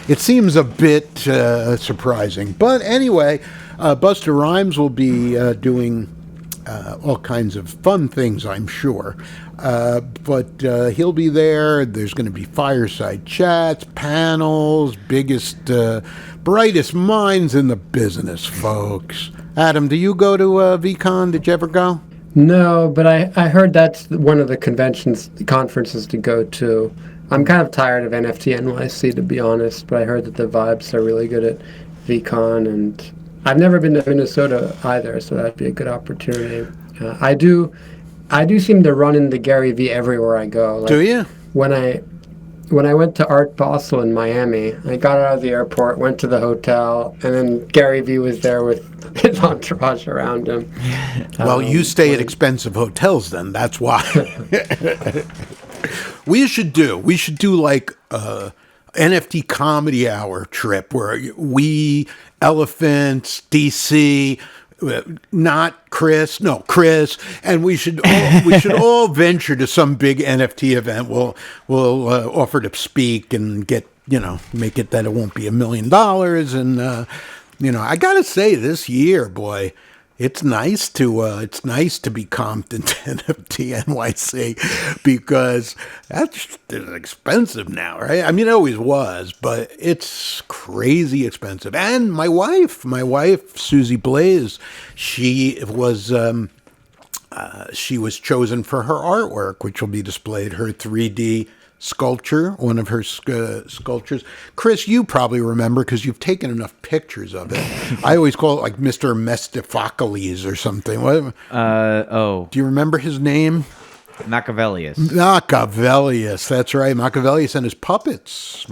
It seems a bit surprising. But anyway, Busta Rhymes will be doing all kinds of fun things, I'm sure. But he'll be there. There's going to be fireside chats, panels, brightest minds in the business, folks. Adam, do you go to VCon? Did you ever go? No, but I heard that's one of the conferences to go to. I'm kind of tired of NFT NYC, to be honest, but I heard that the vibes are really good at VCon, and I've never been to Minnesota either, so that'd be a good opportunity. I do seem to run into Gary Vee everywhere I go. Do you? when I went to Art Basel in Miami, I got out of the airport, went to the hotel, and then Gary Vee was there with his entourage around him. Well, you stay at expensive hotels then. That's why. We should do like NFT Comedy Hour trip where we, Elephants, DC, not Chris, no, Chris, and we should all venture to some big NFT event. We'll offer to speak and get, make it that it won't be $1 million. And, I got to say this year, boy, it's nice to be comped into NFT NYC because that's expensive now, right? I mean, it always was, but it's crazy expensive. And my wife, Susie Blaze, she was chosen for her artwork, which will be displayed, her 3D sculpture, one of her sculptures. Chris, you probably remember because you've taken enough pictures of it. I always call it like Mr. Mestiphocles or something. What? Do you remember his name? Machiavellius. That's right. Machiavellius and his puppets.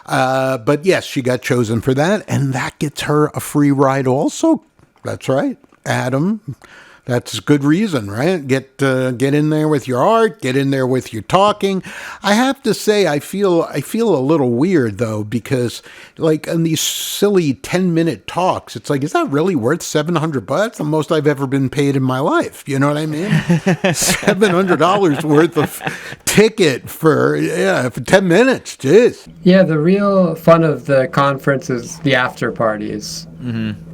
But yes, she got chosen for that, and that gets her a free ride also. That's right. Adam. That's good reason, right? Get in there with your art, get in there with your talking. I have to say, I feel a little weird though, because like in these silly 10-minute talks, it's like, is that really worth $700? That's the most I've ever been paid in my life. You know what I mean? $700 worth of ticket for 10 minutes. Jeez. Yeah, the real fun of the conference is the after parties. Mm-hmm.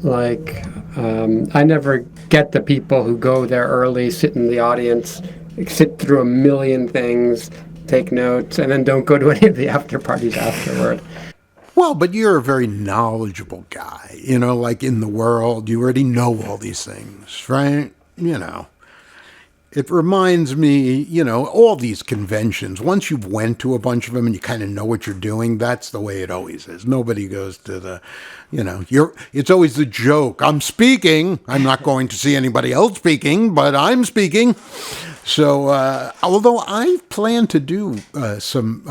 Like, I never get the people who go there early, sit in the audience, sit through a million things, take notes, and then don't go to any of the after parties afterward. Well, but you're a very knowledgeable guy, like in the world. You already know all these things, right? It reminds me, all these conventions, once you've went to a bunch of them and you kind of know what you're doing, that's the way it always is. Nobody goes to the, it's always the joke. I'm speaking. I'm not going to see anybody else speaking, but I'm speaking. So, although I plan to do a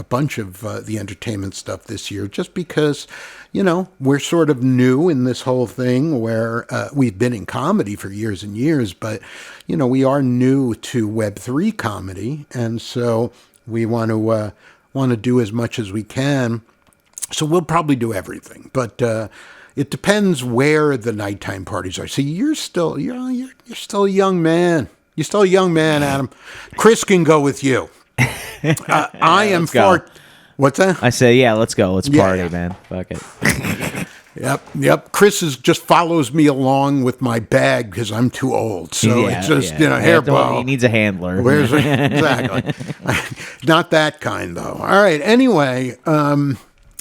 bunch of the entertainment stuff this year, just because, we're sort of new in this whole thing where we've been in comedy for years and years, but, we are new to Web3 comedy. And so we want to do as much as we can. So we'll probably do everything, but it depends where the nighttime parties are. See, you're still a young man. You're still a young man, Adam. Chris can go with you. I am far. What's that? I say, yeah, let's go. Let's party, man. Fuck it. Yep. Chris just follows me along with my bag because I'm too old. So it's just, hairball. He needs a handler. Exactly. Not that kind, though. All right. Anyway.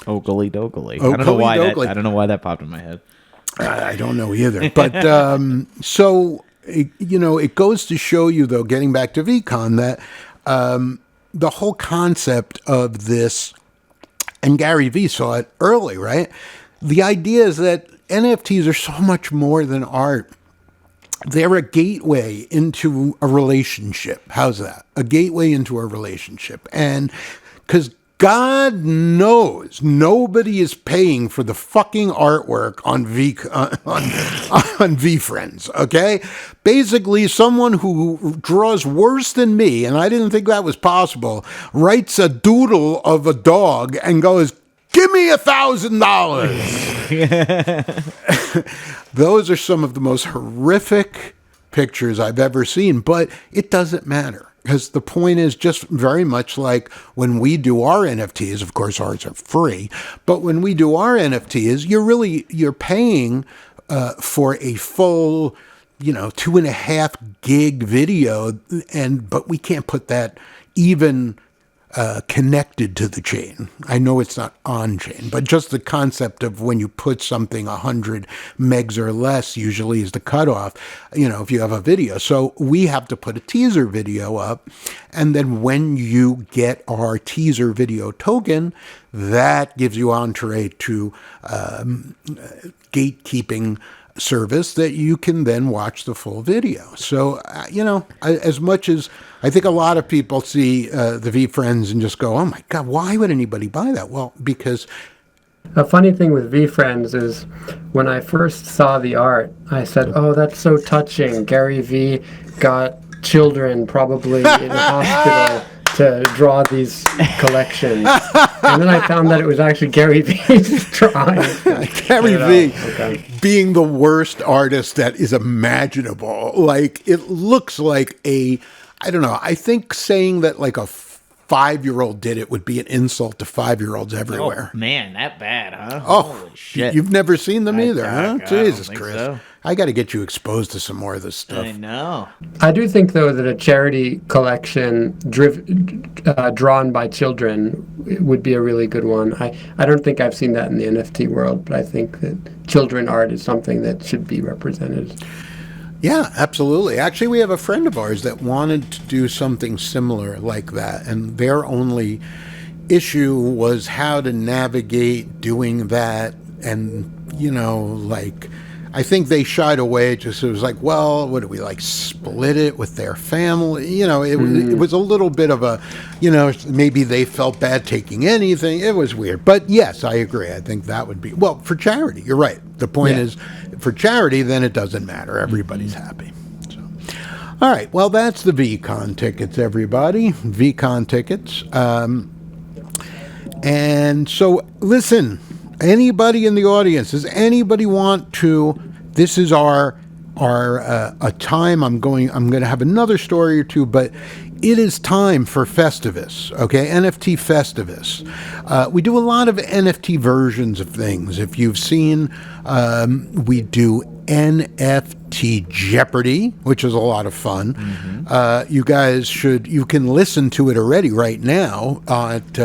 Oakley dokley. I don't know why that popped in my head. I don't know either. But so, it goes to show you, though, getting back to VCon, that the whole concept of this, and Gary Vee saw it early, right? The idea is that NFTs are so much more than art. They're a gateway into a relationship. How's that? A gateway into a relationship. And because God knows nobody is paying for the fucking artwork on VFriends, okay? Basically, someone who draws worse than me, and I didn't think that was possible, writes a doodle of a dog and goes, "Give me $1,000." Those are some of the most horrific pictures I've ever seen, but it doesn't matter. Because the point is just very much like when we do our NFTs, of course ours are free, but when we do our NFTs, you're paying for a full, 2.5 gig video, but we can't put that even connected to the chain. I know it's not on chain, but just the concept of when you put something 100 megs or less usually is the cutoff, if you have a video. So we have to put a teaser video up. And then when you get our teaser video token, that gives you entree to gatekeeping service that you can then watch the full video. So, as much as I think a lot of people see the VFriends and just go, oh my God, why would anybody buy that? Well, because... A funny thing with VFriends is when I first saw the art, I said, oh, that's so touching. Gary V got children probably in a hospital to draw these collections. And then I found that it was actually Gary V's drawing. Gary V being the worst artist that is imaginable. Like, it looks like I don't know, I think saying that like a 5-year-old did it would be an insult to 5-year-olds everywhere. Oh, man, that bad, huh? Oh, holy shit. You've never seen them either, huh? Jesus I don't think Christ. so. I got to get you exposed to some more of this stuff. I know. I do think, though, that a charity collection drawn by children would be a really good one. I don't think I've seen that in the NFT world, but I think that children art is something that should be represented. Yeah, absolutely. Actually, we have a friend of ours that wanted to do something similar like that, and their only issue was how to navigate doing that. And, I think they shied away. Just it was like, well, what do we split it with their family? It was a little bit of a, maybe they felt bad taking anything. It was weird. But yes, I agree. I think that would be, well, for charity. You're right. The point is, for charity, then it doesn't matter. Everybody's happy. So, all right. Well, that's the VCon tickets, everybody. VCon tickets. And so, listen. Anybody in the audience, does anybody want to, this is our a time, I'm going to have another story or two, but it is time for Festivus, okay? NFT Festivus. We do a lot of NFT versions of things. If you've seen, we do NFT Jeopardy, which is a lot of fun. Mm-hmm. You can listen to it already right now at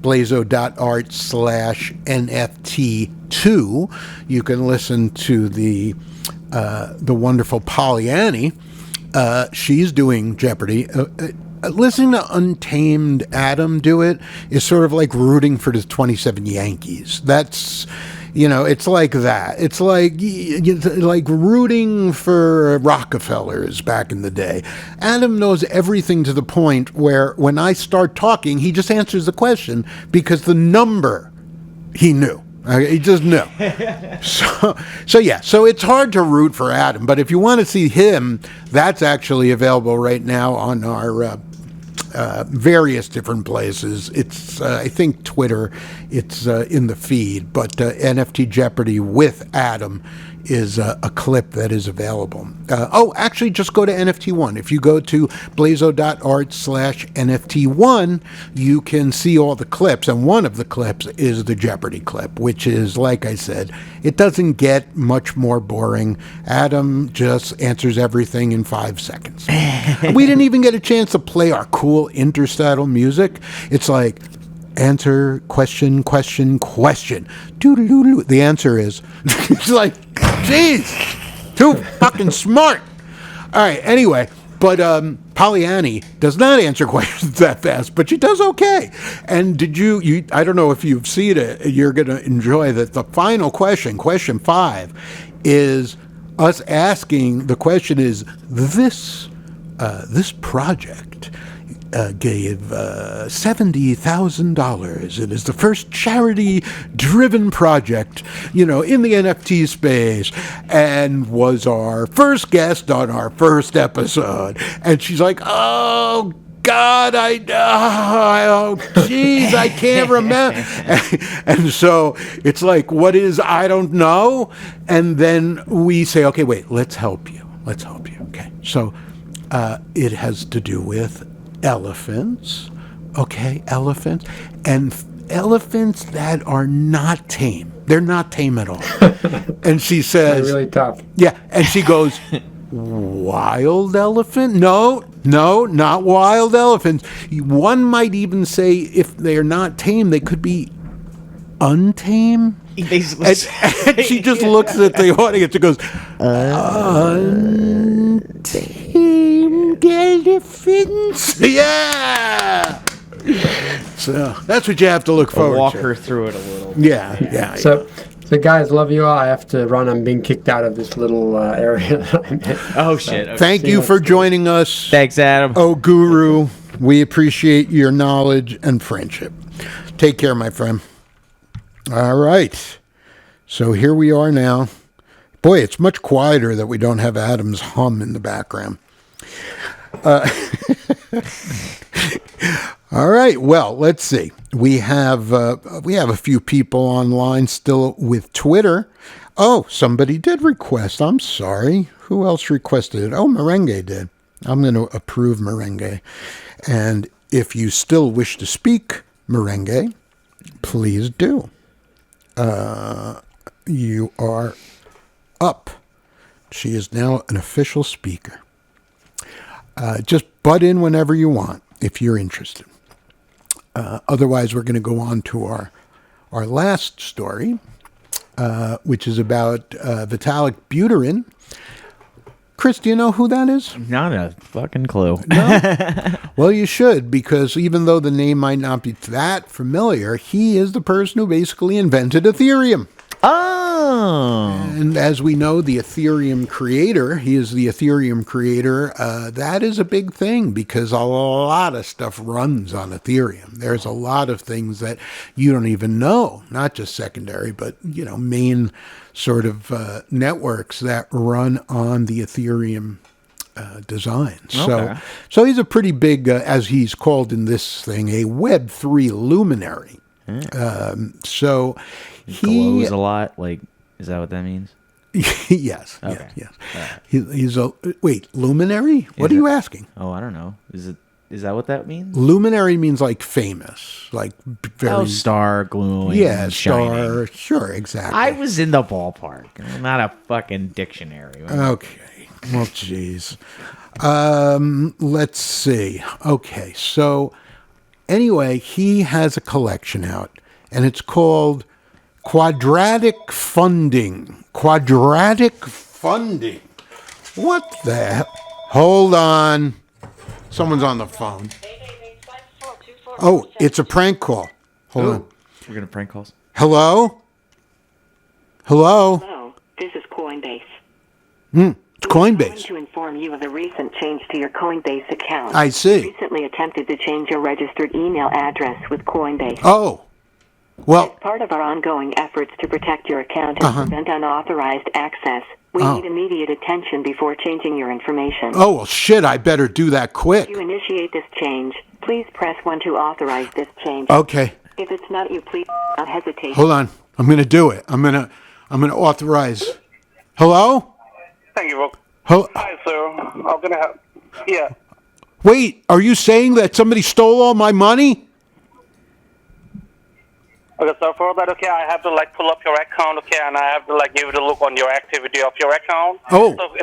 blazo.art/NFT2. You can listen to the wonderful Pollyanny. She's doing Jeopardy. Listening to Untamed Adam do it is sort of like rooting for the 27 Yankees. That's, it's like that. It's like rooting for Rockefellers back in the day. Adam knows everything to the point where when I start talking, he just answers the question because the number he knew. He just knew. So it's hard to root for Adam. But if you want to see him, that's actually available right now on our various different places. It's, I think, Twitter. It's in the feed. But NFT Jeopardy with Adam is a clip that is available. Actually, just go to NFT1. If you go to blazo.art/NFT1, you can see all the clips. And one of the clips is the Jeopardy clip, which is, like I said, it doesn't get much more boring. Adam just answers everything in 5 seconds. We didn't even get a chance to play our cool interstitial music. It's like, answer, question, question, question. Doo-doo-doo-doo. The answer is, it's like, jeez, too fucking smart. All right, anyway, but Pollyanny does not answer questions that fast, but she does okay. And did you I don't know if you've seen it, you're going to enjoy that. The final question, question 5, is us asking, the question is, this project gave $70,000. It is the first charity-driven project, in the NFT space, and was our first guest on our first episode. And she's like, oh, God, geez, I can't remember. And so it's like, what is, I don't know. And then we say, okay, wait, let's help you. Okay. So it has to do with elephants, okay, elephants, and elephants that are not tame. They're not tame at all. And she says, they're really tough. Yeah, and she goes, wild elephant? No, not wild elephants. One might even say if they're not tame, they could be untamed. And she just looks at the audience and goes, untamed elephants. Yeah. So that's what you have to look forward to. Walk her through it a little. Yeah. So So guys, love you all. I have to run. I'm being kicked out of this little area that I'm in. Oh, shit. Okay. Thank you for joining us. Thanks, Adam. Oh, Guru, we appreciate your knowledge and friendship. Take care, my friend. All right. So here we are now. Boy, it's much quieter that we don't have Adam's hum in the background. All right. Well, let's see. We have a few people online still with Twitter. Oh, somebody did request. I'm sorry. Who else requested it? Oh, Merengue did. I'm going to approve Merengue. And if you still wish to speak, Merengue, please do. You are up. She is now an official speaker. Just butt in whenever you want if you're interested. Otherwise, we're going to go on to our last story, which is about Vitalik Buterin. Chris, do you know who that is? Not a fucking clue. No? Well, you should, because even though the name might not be that familiar, he is the person who basically invented Ethereum. Oh. And as we know, the Ethereum creator, he is the Ethereum creator. That is a big thing because a lot of stuff runs on Ethereum. There's a lot of things that you don't even know, not just secondary, but, you know, main sort of networks that run on the Ethereum design. Okay. So he's a pretty big, as he's called in this thing, a Web3 luminary. So he glows a lot. Like, is that what that means? Yes. Okay. Yes. Right. He's a luminary. What are you asking? Oh, I don't know. Is that what that means? Luminary means like famous, like very star, glowing, yeah, shining. star. Sure, exactly. I was in the ballpark. Not a fucking dictionary. Okay. Well, geez. Let's see. Okay, so anyway, he has a collection out, and it's called Quadratic Funding. Quadratic Funding. What the hell? Hold on. Someone's on the phone. Oh, it's a prank call. Hold on. We're going to prank calls? Hello? Hello? Hello, this is Coinbase. It's I'm calling Coinbase. to inform you of the recent change to your Coinbase account. I see. You recently attempted to change your registered email address with Coinbase. Oh. Well, Part of our ongoing efforts to protect your account and prevent unauthorized access, we need immediate attention before changing your information. oh, well, shit, I better do that quick. To initiate this change, please press 1 to authorize this change. Okay. If it's not you, please do not hesitate. Hold on. I'm going to do it. I'm going to authorize. Hello? Thank you. Hello? Hi, sir. How can I help? Yeah. Wait, are you saying that somebody stole all my money? Okay, so for that, okay, I have to pull up your account, okay, and I have to give it a look on your activity of your account. Oh. So would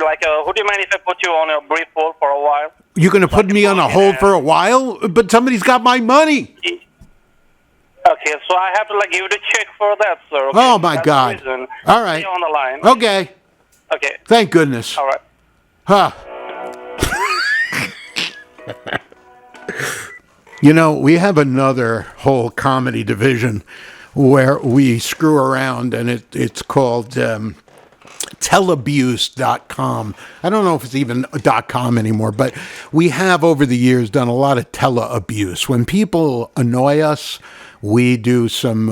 you mind if I put you on a brief hold for a while? You're going to put me on a hold for a while? But somebody's got my money. Okay, so I have to give it a check for that, sir. Okay? Oh, my That's God. the reason. All right. Stay on the line. Okay. Okay. Thank goodness. All right. Huh. You know, we have another whole comedy division where we screw around, and it's called telabuse.com. I don't know if it's even .com anymore, but we have over the years done a lot of teleabuse. When people annoy us, we do some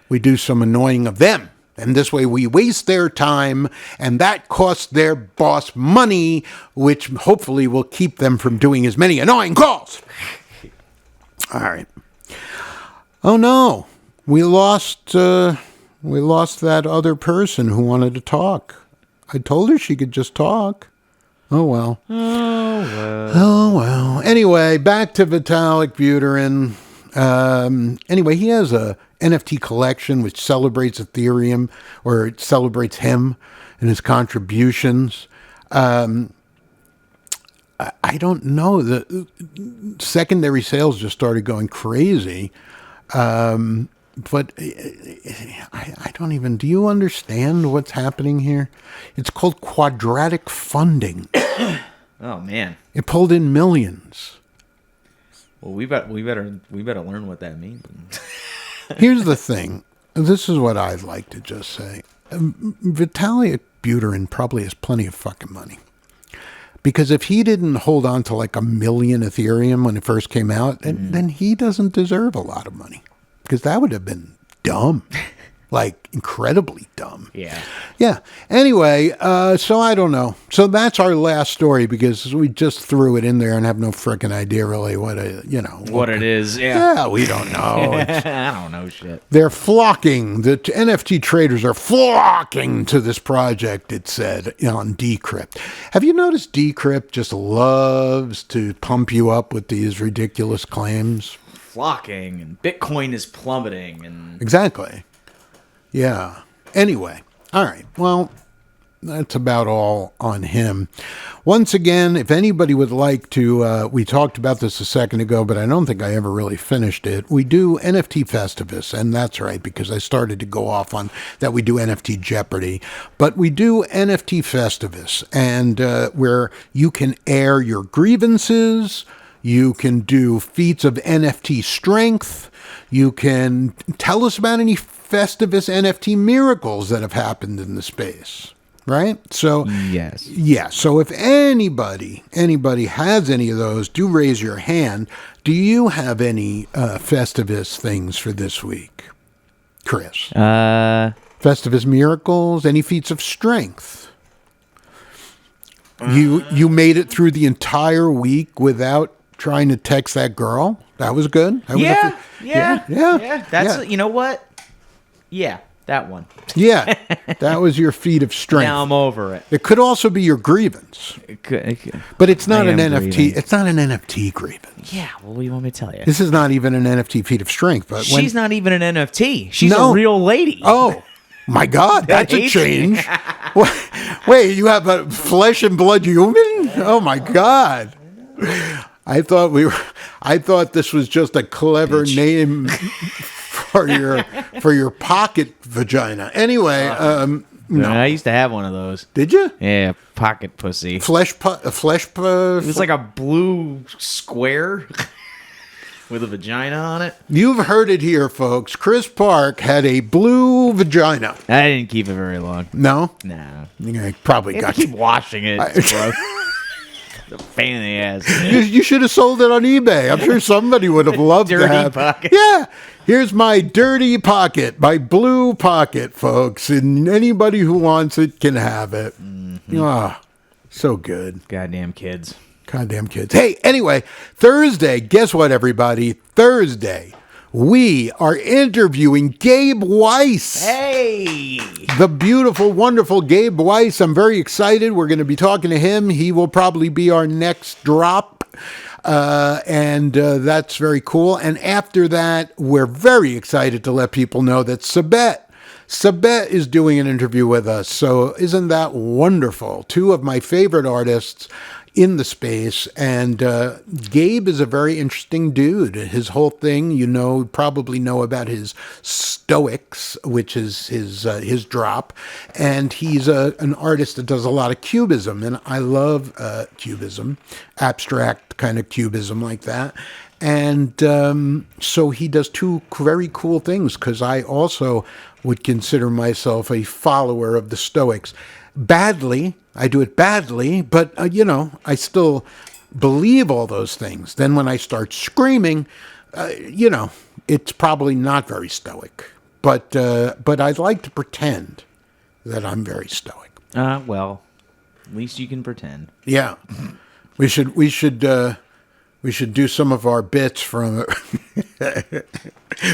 annoying of them. And this way we waste their time, and that costs their boss money, which hopefully will keep them from doing as many annoying calls. All right. Oh no, we lost that other person who wanted to talk. I told her she could just talk. Oh well. Oh well. Anyway, back to Vitalik Buterin. Anyway, he has a NFT collection which celebrates Ethereum, or it celebrates him and his contributions. I don't know. The secondary sales just started going crazy. But I don't even... Do you understand what's happening here? It's called quadratic funding. Oh, man. It pulled in millions. Well, we better learn what that means. Here's the thing. This is what I'd like to just say. Vitalik Buterin probably has plenty of fucking money. Because if he didn't hold on to like 1 million Ethereum when it first came out, then he doesn't deserve a lot of money. Because that would have been dumb. Like, incredibly dumb. Yeah. Yeah. Anyway, so I don't know. So that's our last story because we just threw it in there and have no freaking idea really what it is. Yeah. Yeah, we don't know. I don't know shit. They're flocking. The NFT traders are flocking to this project, it said on Decrypt. Have you noticed Decrypt just loves to pump you up with these ridiculous claims? Flocking and Bitcoin is plummeting and Exactly. Yeah. Anyway. All right. Well, that's about all on him. Once again, if anybody would like to, we talked about this a second ago, but I don't think I ever really finished it. We do NFT Festivus, and that's right, because I started to go off on that we do NFT Jeopardy. But we do NFT Festivus, and where you can air your grievances, you can do feats of NFT strength, you can tell us about any Festivus NFT miracles that have happened in the space, right? So, yes. Yeah. So if anybody has any of those, do raise your hand. Do you have any Festivus things for this week, Chris? Festivus miracles, any feats of strength? You made it through the entire week without trying to text that girl? That was good. Yeah. That's yeah. You know what? Yeah, that one. Yeah, that was your feat of strength. Now I'm over it. It could also be your grievance. It could. But it's not an NFT. Grieving. It's not an NFT grievance. Yeah, well, what do you want me to tell you? This is not even an NFT feat of strength. But she's not even an NFT. She's a real lady. Oh, my God, that's a change. Wait, you have a flesh and blood human? Oh my God. I thought this was just a clever name for your pocket vagina. Anyway, no. I used to have one of those. Did you? Yeah, pocket pussy. It was like a blue square with a vagina on it. You've heard it here, folks. Chris Park had a blue vagina. I didn't keep it very long. No? No. You probably got to keep washing it. It's gross. The pain in the ass. You should have sold it on eBay. I'm sure somebody would have loved to have. Pocket. Yeah. Here's my dirty pocket, my blue pocket, folks. And anybody who wants it can have it. Mm-hmm. Oh, so good. Goddamn kids. Hey, anyway, Thursday, guess what, everybody? Thursday, we are interviewing Gabe Weiss. Hey! The beautiful, wonderful Gabe Weiss. I'm very excited. We're going to be talking to him. He will probably be our next drop. And that's very cool. And after that, we're very excited to let people know that Sabet is doing an interview with us. So isn't that wonderful? Two of my favorite artists in the space, and Gabe is a very interesting dude. His whole thing, probably know about his Stoics, which is his drop, and he's an artist that does a lot of cubism, and I love cubism, abstract kind of cubism like that. And so he does two very cool things, because I also would consider myself a follower of the Stoics. I do it badly, but, I still believe all those things. Then when I start screaming, it's probably not very stoic. But I'd like to pretend that I'm very stoic. Well, at least you can pretend. Yeah. We should do some of our bits from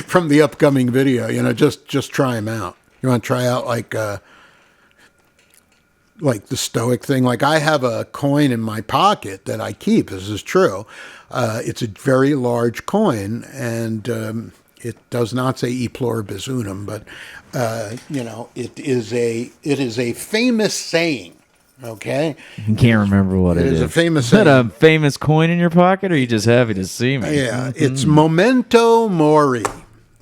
from the upcoming video, just try them out. You want to try out like the Stoic thing. Like, I have a coin in my pocket that I keep. This is true. It's a very large coin, and it does not say e pluribus unum, but it is a famous saying. Okay, I can't remember what it is. It is a famous saying. Is that a famous coin in your pocket, or are you just happy to see me? Yeah, it's memento mori.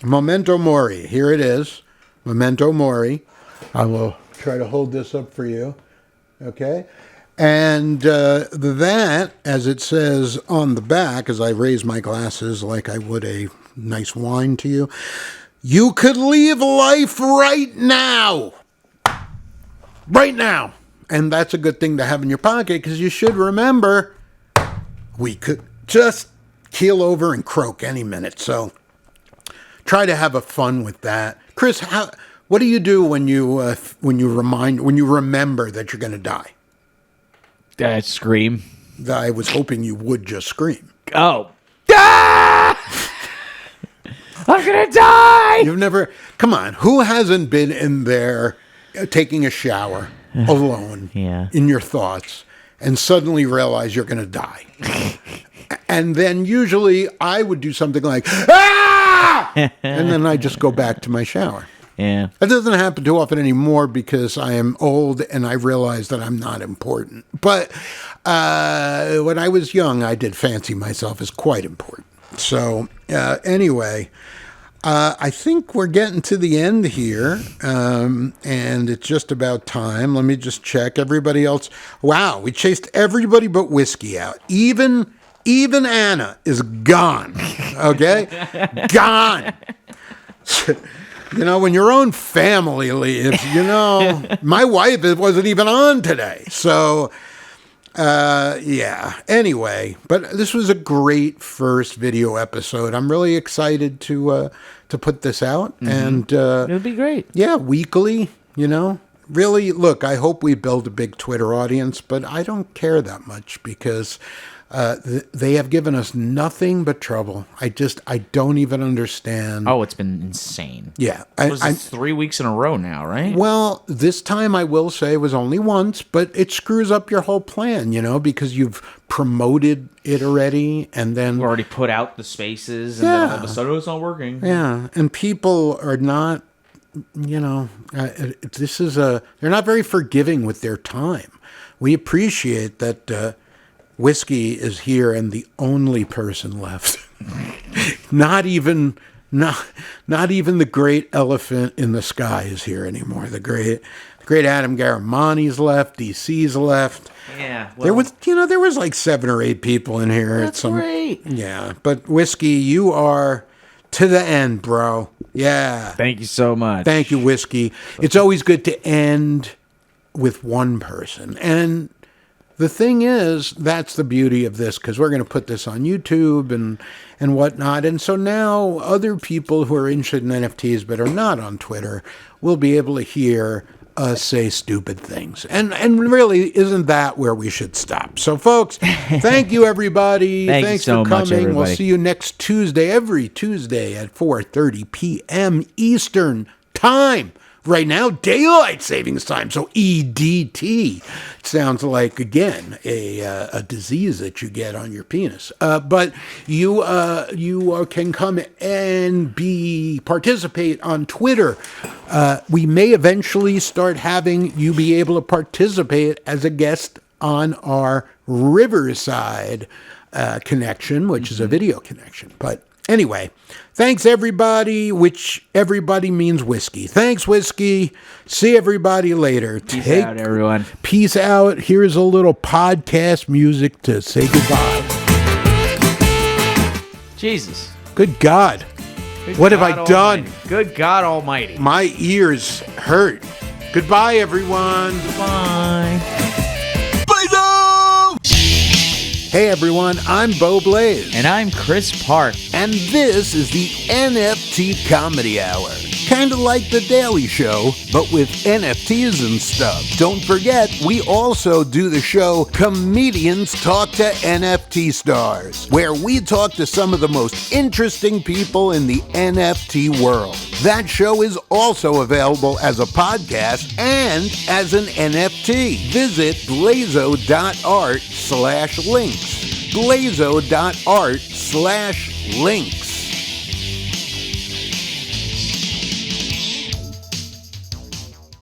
Memento mori. Here it is. Memento mori. I will try to hold this up for you. Okay. And that, as it says on the back, as I raise my glasses like I would a nice wine to you, You could leave life right now. Right now. And that's a good thing to have in your pocket because you should remember we could just keel over and croak any minute. So try to have a fun with that. Chris, what do you do when you remember that you're going to die? Scream. I was hoping you would just scream. Oh. Ah! I'm going to die! You've never... Come on. Who hasn't been in there taking a shower alone in your thoughts and suddenly realize you're going to die? And then usually I would do something like, ah! And then I just go back to my shower. Yeah. That doesn't happen too often anymore because I am old and I realize that I'm not important. But when I was young, I did fancy myself as quite important. So anyway, I think we're getting to the end here, and it's just about time. Let me just check. Everybody else. Wow, we chased everybody but Whiskey out. Even Anna is gone. Okay? Gone. You know, when your own family leaves, my wife wasn't even on today. So, yeah. Anyway, but this was a great first video episode. I'm really excited to put this out. Mm-hmm. And it'll be great. Yeah, weekly, Really, look, I hope we build a big Twitter audience, but I don't care that much because they have given us nothing but trouble. I don't even understand. Oh, it's been insane. Yeah. It's 3 weeks in a row now, right? Well, this time I will say was only once, but it screws up your whole plan, because you've promoted it already and then... You already put out the spaces and then all of a sudden it's not working. Yeah, and people are not, they're not very forgiving with their time. We appreciate that... Whiskey is here and the only person left. Not even the great elephant in the sky is here anymore. The great Adam Garamani's left. DC's left. Yeah. Well, there was like 7 or 8 people in here. That's great. Yeah, but Whiskey, you are to the end, bro. Yeah. Thank you so much. Thank you, Whiskey. It's always good to end with one person. And the thing is, that's the beauty of this, because we're going to put this on YouTube and whatnot. And so now other people who are interested in NFTs but are not on Twitter will be able to hear us say stupid things. And really, isn't that where we should stop? So, folks, thank you, everybody. Thanks so for much, coming. everybody. We'll see you next Tuesday, every Tuesday at 4:30 p.m. Eastern Time. Right now, daylight savings time, so EDT. It sounds like, again, a disease that you get on your penis. But you can come and participate on Twitter. We may eventually start having you be able to participate as a guest on our Riverside connection, which is a video connection. But anyway, thanks, everybody, which everybody means Whiskey. Thanks, Whiskey. See everybody later. Peace out, everyone. Peace out. Here's a little podcast music to say goodbye. Jesus. Good God. What have I done? Good God Almighty. My ears hurt. Goodbye, everyone. Goodbye. BLAZO! Hey everyone, I'm Bo Blaze. And I'm Chris Park. And this is the NFT Comedy Hour. Kind of like The Daily Show, but with NFTs and stuff. Don't forget, we also do the show Comedians Talk to NFT Stars, where we talk to some of the most interesting people in the NFT world. That show is also available as a podcast and as an NFT. Visit blazo.art/links. blazo.art/links.